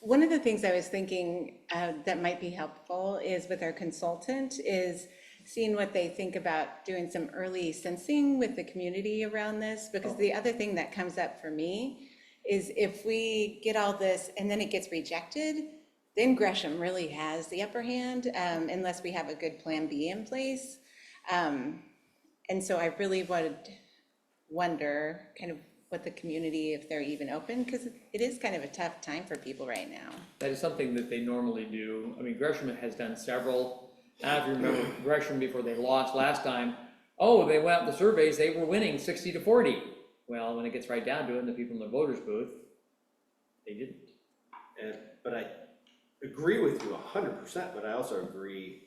One of the things I was thinking that might be helpful is with our consultant is seeing what they think about doing some early sensing with the community around this. Because the other thing that comes up for me is if we get all this and then it gets rejected, then Gresham really has the upper hand unless we have a good plan B in place. And so I really would wonder kind of what the community, if they're even open, because it is kind of a tough time for people right now. That is something that they normally do. I mean, Gresham has done several. I don't know if you remember Gresham before they lost last time. Oh, they went out the surveys, they were winning 60-40. Well, when it gets right down to it, and the people in the voters booth, they didn't. But I agree with you 100%, but I also agree,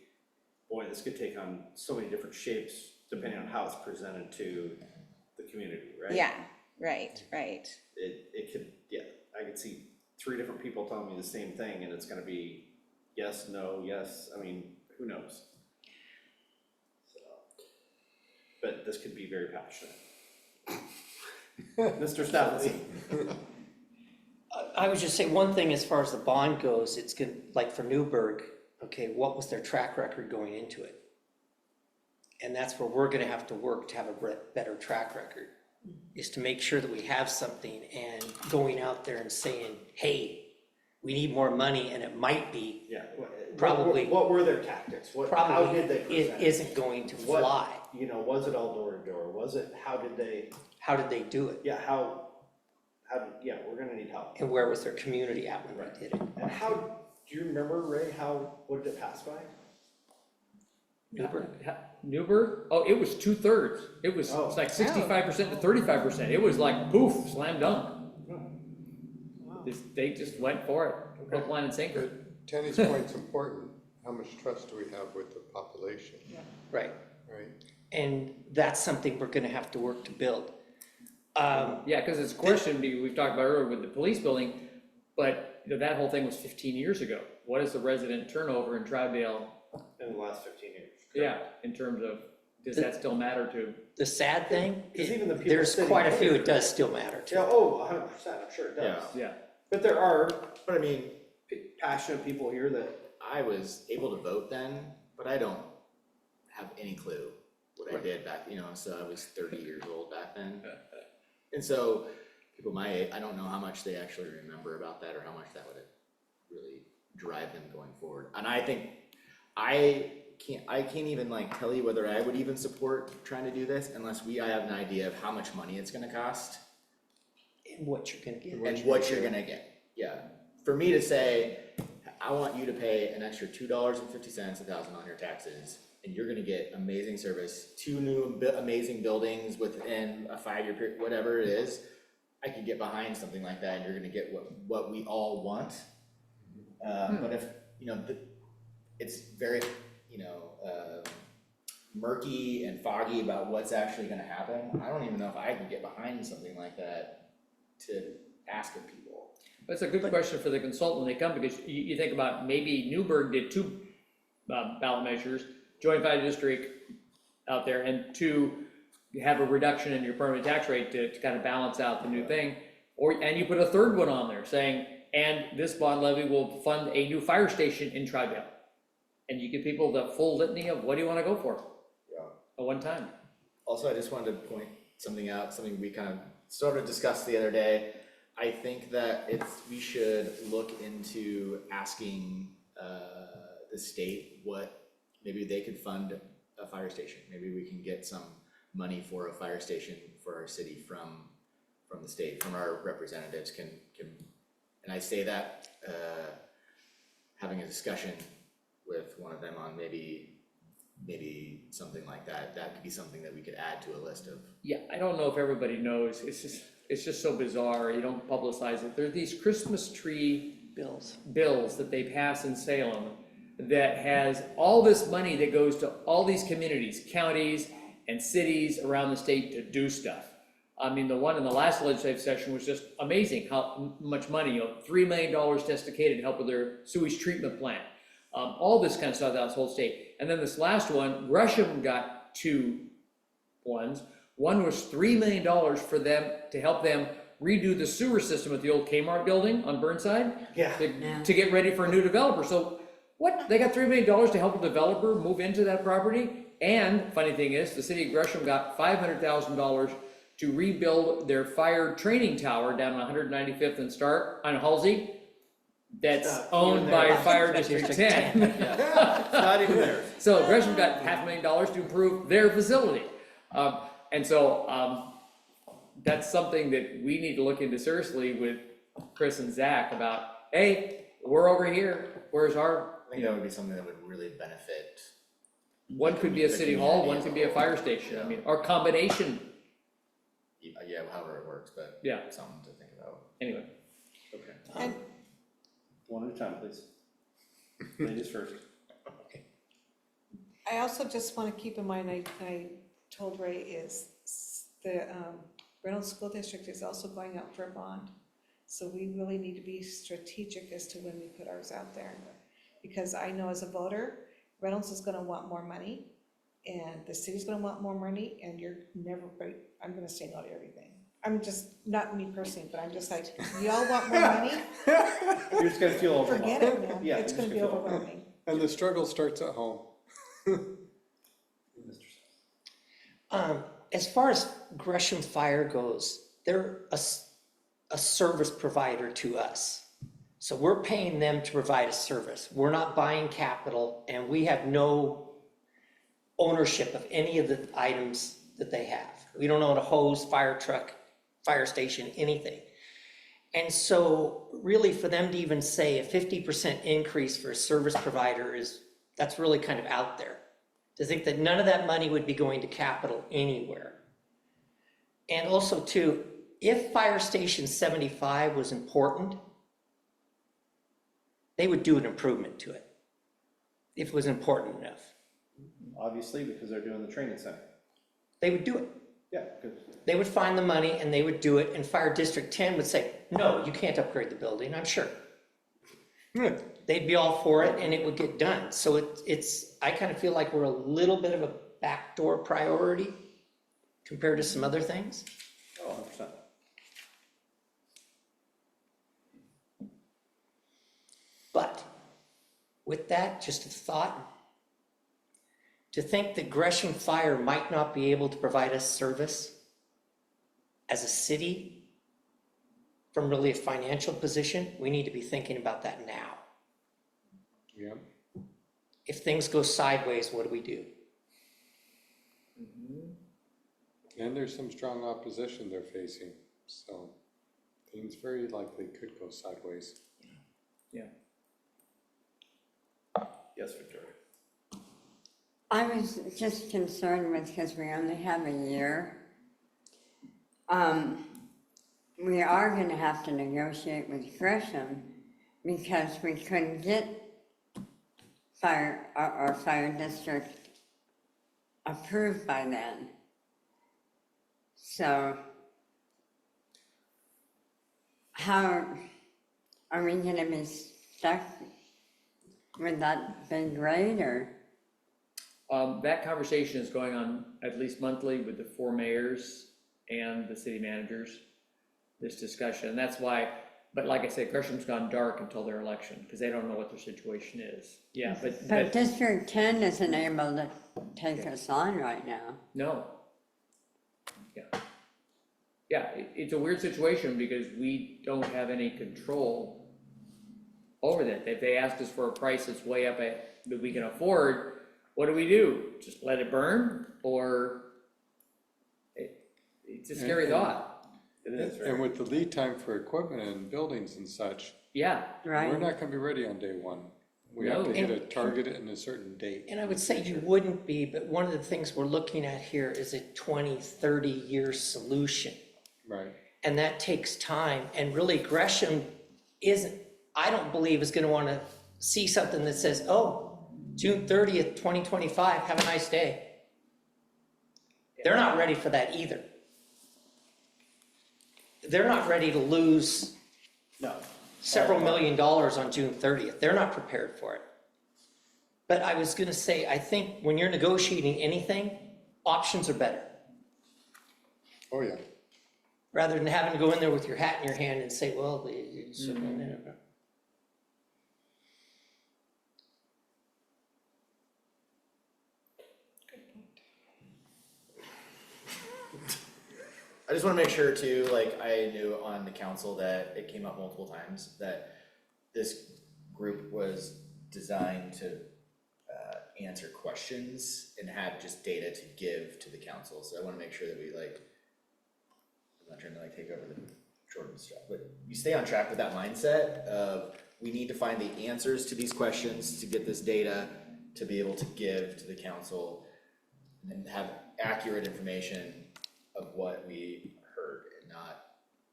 boy, this could take on so many different shapes depending on how it's presented to the community, right? Yeah, right. It could, yeah, I could see 3 different people telling me the same thing, and it's gonna be yes, no, yes, I mean, who knows? So, but this could be very passionate. Mr. Stephenson. I would just say one thing as far as the bond goes, it's good, like for Newburgh, okay, what was their track record going into it? And that's where we're gonna have to work to have a better track record, is to make sure that we have something and going out there and saying, hey, we need more money, and it might be, Yeah. Probably- What were their tactics? How probably did they it present? isn't going to What- fly. You know, was it all door to door? Was it, how did they, How did they do it? yeah, yeah, we're gonna need help. And where was their community at when they did it? And how, do you remember, Ray, what did it pass by? Newburgh? Oh, it was 2/3. It was Oh. it's like 65% to 35%. It was like poof, slam dunk. They just went for it, hook, line, and sinker. But Tenny's point's important. How much trust do we have with the population, Right, right? and that's something we're gonna have to work to build. Yeah, because it's a question we've talked about earlier with the police building, but you know, that whole thing was 15 years ago. What is the resident turnover in Troutdale? In the last 15 years. Yeah, in terms of, does that still matter to? The sad thing, 'Cause even the people there's sitting quite a few here- it does still matter to. Yeah, oh, 100%, I'm sure it does. Yeah. But there are But I mean, passionate people here that, I was able to vote then, but I don't have any clue what I did back, so I was 30 years old back then. And so people my age, I don't know how much they actually remember about that or how much that would really drive them going forward. And I think I can't even like tell you whether I would even support trying to do this unless I have an idea of how much money it's gonna cost And what you're gonna get. and what you're gonna get. Yeah. For me to say, I want you to pay an extra $2.50 $1,000 on your taxes, and you're gonna get amazing service, 2 new amazing buildings within a 5-year period, whatever it is, I could get behind something like that, and you're gonna get what we all want. But if, it's very, murky and foggy about what's actually gonna happen, I don't even know if I can get behind something like that to ask of people. That's a good question for the consultant when they come, because you think about maybe Newburgh did 2 ballot measures, joint fire district out there, and 2, you have a reduction in your permanent tax rate to kind of balance out the new thing. And you put a 3rd one on there saying, and this bond levy will fund a new fire station in Troutdale. And you give people the full litany of what do you want to go for? Yeah. At one time. Also, I just wanted to point something out, something we kind of sort of discussed the other day. I think that we should look into asking the state what, maybe they could fund a fire station. Maybe we can get some money for a fire station for our city from the state, from our representatives can, and I say that, having a discussion with one of them on maybe something like that could be something that we could add to a list of. Yeah, I don't know if everybody knows, it's just so bizarre, you don't publicize it. There are these Christmas tree bills that they pass in Salem that has all this money that goes to all these communities, counties, and cities around the state to do stuff. I mean, the one in the last legislative session was just amazing how much money, $3 million desiccated to help with their sewage treatment plant. All this kind of stuff out the whole state. And then this last one, Gresham got 2 ones. One was $3 million for them to help them redo the sewer system at the old Kmart building on Burnside. Yeah. To get ready for a new developer, so what, they got $3 million to help a developer move into that property? And funny thing is, the city of Gresham got $500,000 to rebuild their fire training tower down on 195th and Start on Halsey. That's owned by Fire District 10. It's not even there. So Gresham got $500,000 to improve their facility. And so, that's something that we need to look into seriously with Chris and Zach about, hey, we're over here, where's our, I think that would be something that would really benefit. one could be a city hall, one could be a fire station, I mean, or combination, Yeah, however it works, but yeah, something to think about. anyway. And One at a time, please. Ladies first. I also just want to keep in mind, I told Ray, is the Reynolds School District is also going out for a bond. So we really need to be strategic as to when we put ours out there. Because I know as a voter, Reynolds is gonna want more money, and the city's gonna want more money, and you're never, I'm gonna say no to everything. I'm just, not me personally, but I'm just like, y'all want more money? You're just gonna feel overwhelmed. Forget it, man. Yeah, It's you're gonna just be gonna feel overwhelming. And the struggle starts at home. As far as Gresham Fire goes, they're a service provider to us. So we're paying them to provide a service. We're not buying capital, and we have no ownership of any of the items that they have. We don't own a hose, fire truck, fire station, anything. And so really for them to even say a 50% increase for a service provider that's really kind of out there. To think that none of that money would be going to capital anywhere. And also too, if Fire Station 75 was important, they would do an improvement to it, if it was important enough. Obviously, because they're doing the training center. They would do it. Yeah, good. They would find the money and they would do it, and Fire District 10 would say, no, you can't upgrade the building, I'm sure. They'd be all for it and it would get done. So I kind of feel like we're a little bit of a backdoor priority compared to some other things. Oh, 100%. But with that, just a thought, to think that Gresham Fire might not be able to provide us service as a city from really a financial position, we need to be thinking about that now. Yeah. If things go sideways, what do we do? And there's some strong opposition they're facing, so things very likely could go sideways. Yeah. Yes, Victoria. I was just concerned with, because we only have a year. We are gonna have to negotiate with Gresham because we couldn't get our fire district approved by then. So how are we gonna be stuck with that big rate, or? That conversation is going on at least monthly with the 4 mayors and the city managers, this discussion, and that's why, but like I said, Gresham's gone dark until their election, because they don't know what their situation is. Yeah, But District 10 isn't able to take us on right now. no. Yeah. Yeah, it's a weird situation because we don't have any control over that. If they ask us for a price that's way up that we can afford, what do? Just let it burn? Or it's a scary thought. It is, right? And with the lead time for equipment and buildings and such, Yeah, Right. we're not gonna be ready on day one. We have No. to hit a target in a certain date. And I would say you wouldn't be, but one of the things we're looking at here is a 20, 30-year solution. Right. And that takes time, and really Gresham I don't believe is gonna wanna see something that says, oh, June 30th, 2025, have a nice day. They're not ready for that either. They're not ready to lose No. several $1 million on June 30th. They're not prepared for it. But I was gonna say, I think when you're negotiating anything, options are better. Oh, yeah. rather than having to go in there with your hat in your hand and say, well, it's. I just wanna make sure too, like, I knew on the council that it came up multiple times, that this group was designed to answer questions and have just data to give to the council, so I wanna make sure that we like, I'm not trying to like take over the Jordan's job, but you stay on track with that mindset of, we need to find the answers to these questions to get this data to be able to give to the council and have accurate information of what we heard, and not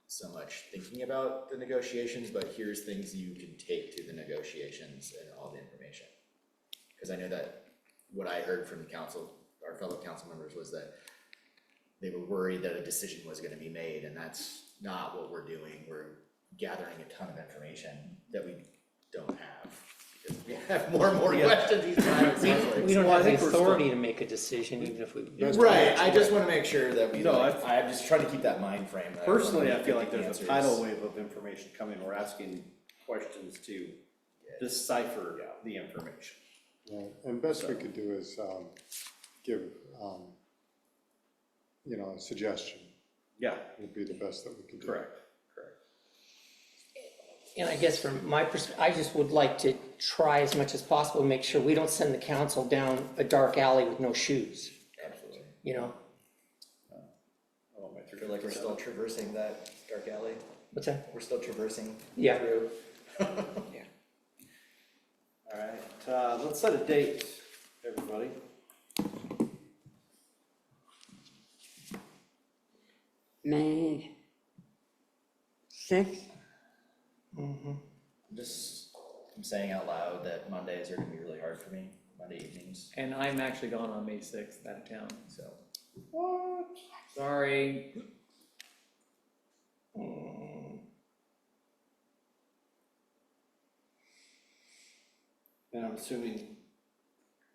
so much thinking about the negotiations, but here's things you can take to the negotiations and all the information. Cause I know that what I heard from the council, our fellow council members, was that they were worried that a decision was gonna be made, and that's not what we're doing. We're gathering a ton of information that we don't have, because we have more and more questions each time, it sounds like. We don't Well, I have the think we're still- authority to make a decision, even if we. Right, I just wanna make sure that we, No, like, I'm just trying to keep that mind frame. that wanna Personally, I get feel like the there's a answers. tidal wave of information coming, we're asking questions to decipher the information. Yeah, and best we could do is, give, you know, a suggestion Yeah, would be the best that we could do. correct. And I guess from my perspective, I just would like to try as much as possible to make sure we don't send the council down a dark alley with no shoes, Absolutely. you know? I feel like we're still traversing that dark alley. What's that? We're still traversing Yeah. through. All right, let's set a date, everybody. May 6th? I'm saying out loud that Mondays are gonna be really hard for me, Monday evenings, And I'm actually gone on May 6th out of town. so. What? Sorry. And I'm assuming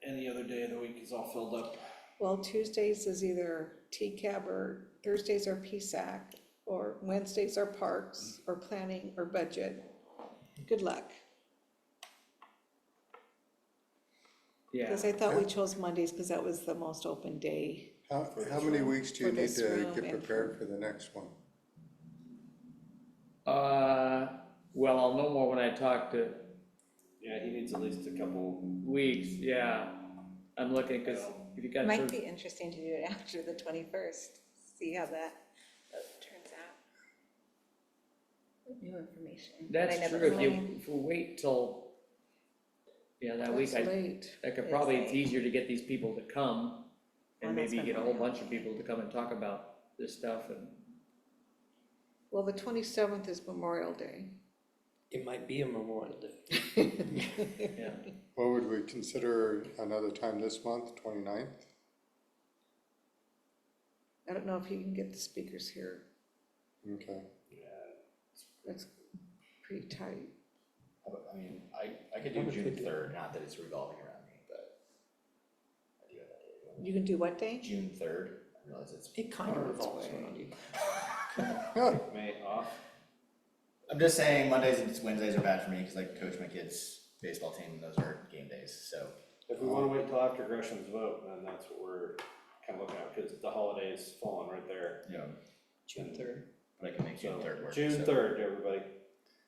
any other day of the week is all filled up. Well, Tuesdays is either TCAB or Thursdays are PSAC, or Wednesdays are parks, or planning, or budget. Good luck, Yeah. because I thought we chose Mondays because that was the most open day. How many weeks do you For need this to room get and prepared for the next one? Well, I'll know more when I talk to Yeah, he needs at least a couple. Weeks, yeah. I'm looking, cause if you got. Might sort be of- interesting to do it after the 21st, see how that turns out. With new information. that I That's never true, if really- you wait till, that week, That's late. I could It's probably, it's late. easier to get these people to come and Well, that's maybe get a whole Memorial bunch of people to come and talk about this stuff and. Well, the 27th is Memorial Day. It might be a Memorial Day. Yeah. Well, would we consider another time this month, 29th? I don't know if you can get the speakers here. Okay. That's pretty tight. I mean, I could do June 3rd, not that it's revolving around me, but I do have that day. You can do what day? June 3rd, I realize it's, It kind of revolves around you. May off. I'm just saying Mondays and Wednesdays are bad for me, cause I coach my kids' baseball team, and those are game days, so. If we wanna wait until after Gresham's vote, then that's what we're kinda looking at, cause the holiday's falling right there. Yeah. June 3rd. But I can make June So, 3rd work. June so. 3rd, everybody.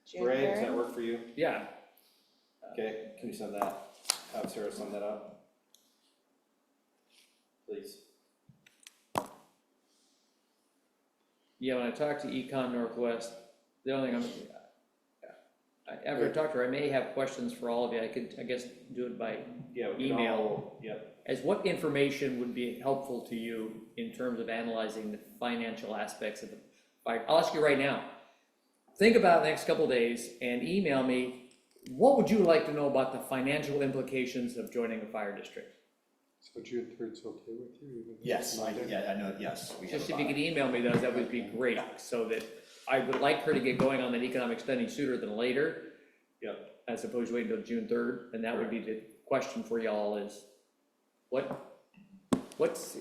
June Ray, does 3rd? that work for you? Yeah, Okay, can you send that, have Sarah send that out? Please. yeah, when I talk to Econ Northwest, the only thing after I talk to her, I may have questions for all of you, I could, I guess, do it by Yeah, we can email. all- Yep. As what information would be helpful to you in terms of analyzing the financial aspects of the fire? I'll ask you right now. Think about it the next couple of days and email me, what would you like to know about the financial implications of joining a fire district? So June 3rd's okay with you? even though Yes, it's I Monday? know, yes, we have Just a if you bot. could email me those, that would be great, so that I would like her to get going on that economic study sooner than later. Yep. As opposed to waiting until June 3rd, and that would be the question for y'all is, what's,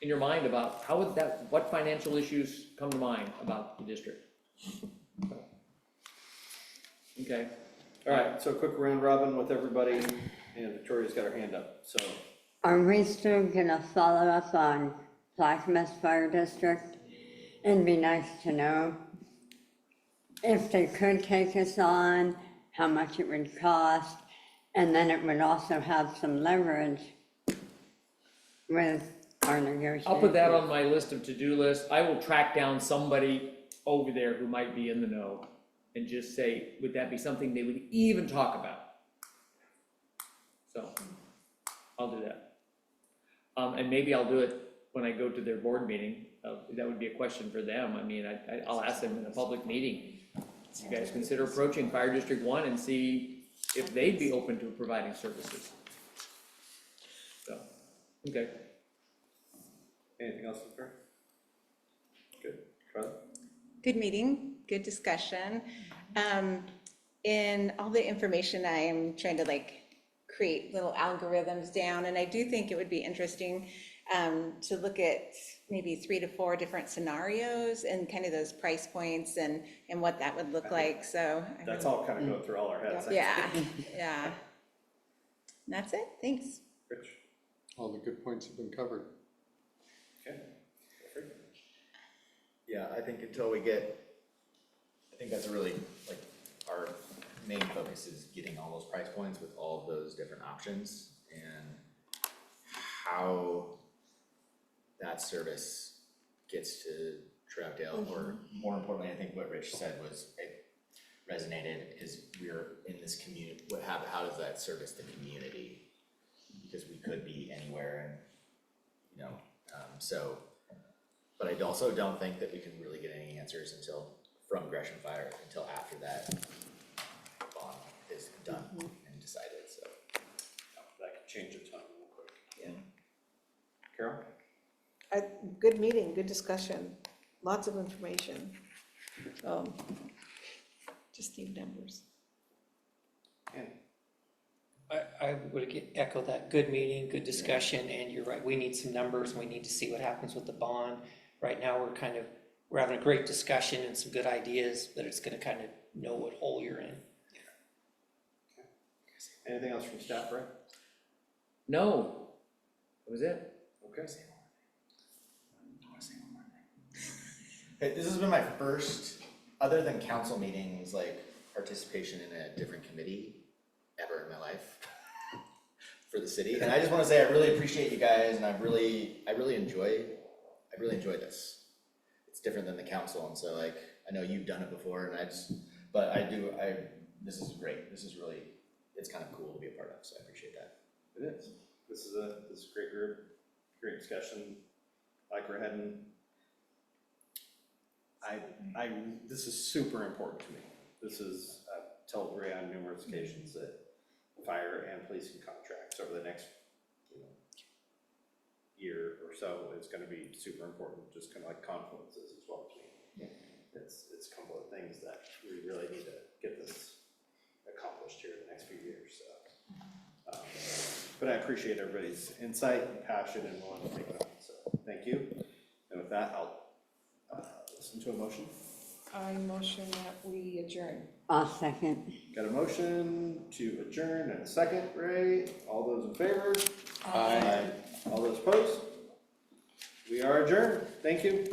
in your mind about how would that, what financial issues come to mind about the district? Okay, All right, so a quick round robin with everybody, and Victoria's got her hand up, so. Are we still gonna follow up on Clackamas Fire District? It'd be nice to know if they could take us on, how much it would cost, and then it would also have some leverage with our negotiations. I'll put that on my list of to-do list. I will track down somebody over there who might be in the know and just say, would that be something they would even talk about? So, I'll do that. And maybe I'll do it when I go to their board meeting. That would be a question for them. I mean, I'll ask them in a public meeting. You guys consider approaching Fire District 1 and see if they'd be open to providing services. So, okay. Anything else, Victoria? Good. Carla? Good meeting, good discussion. In all the information, I am trying to like create little algorithms down, and I do think it would be interesting to look at maybe 3 to 4 different scenarios and kind of those price points and what that would look like, so. That's all kind of going through all our heads. Yeah, yeah. And that's it, thanks. Rich? All the good points have been covered. Okay. Yeah, I think until we get, I think that's really, like, our main focus is getting all those price points with all of those different options and how that service gets to Troutdale, or more importantly, I think what Rich said was, it resonated, is we're in this community, how does that service the community? Because we could be anywhere and, you know, so, but I also don't think that we can really get any answers from Gresham Fire until after that bond is done and decided, so. That could change the time real quick. Yeah. Carol? Good meeting, good discussion, lots of information. Just need numbers. Annie? I would echo that, good meeting, good discussion, and you're right, we need some numbers, and we need to see what happens with the bond. Right now, we're having a great discussion and some good ideas, but it's gonna kind of know what hole you're in. Anything else from staff, Brett? No, that was it. Okay. Hey, this has been my first, other than council meetings, like participation in a different committee ever in my life for the city. And I just want to say I really appreciate you guys, and I really enjoy this. It's different than the council, and so like I know you've done it before, and this is great. This is really, it's kind of cool to be a part of, so I appreciate that. It is. This is a great group, great discussion. Like we're heading. This is super important to me. This is, I've told Ray on numerous occasions that fire and policing contracts over the next, year or so is gonna be super important, just kind of like confluences as well to me. Yeah. It's a couple of things that we really need to get this accomplished here in the next few years, so. But I appreciate everybody's insight and passion and willing to take it on, so thank you. And with that, I'll listen to a motion. I motion that we adjourn. I'll second. Got a motion to adjourn and a second, Ray. All those in favor? Aye. All those opposed? We are adjourned. Thank you.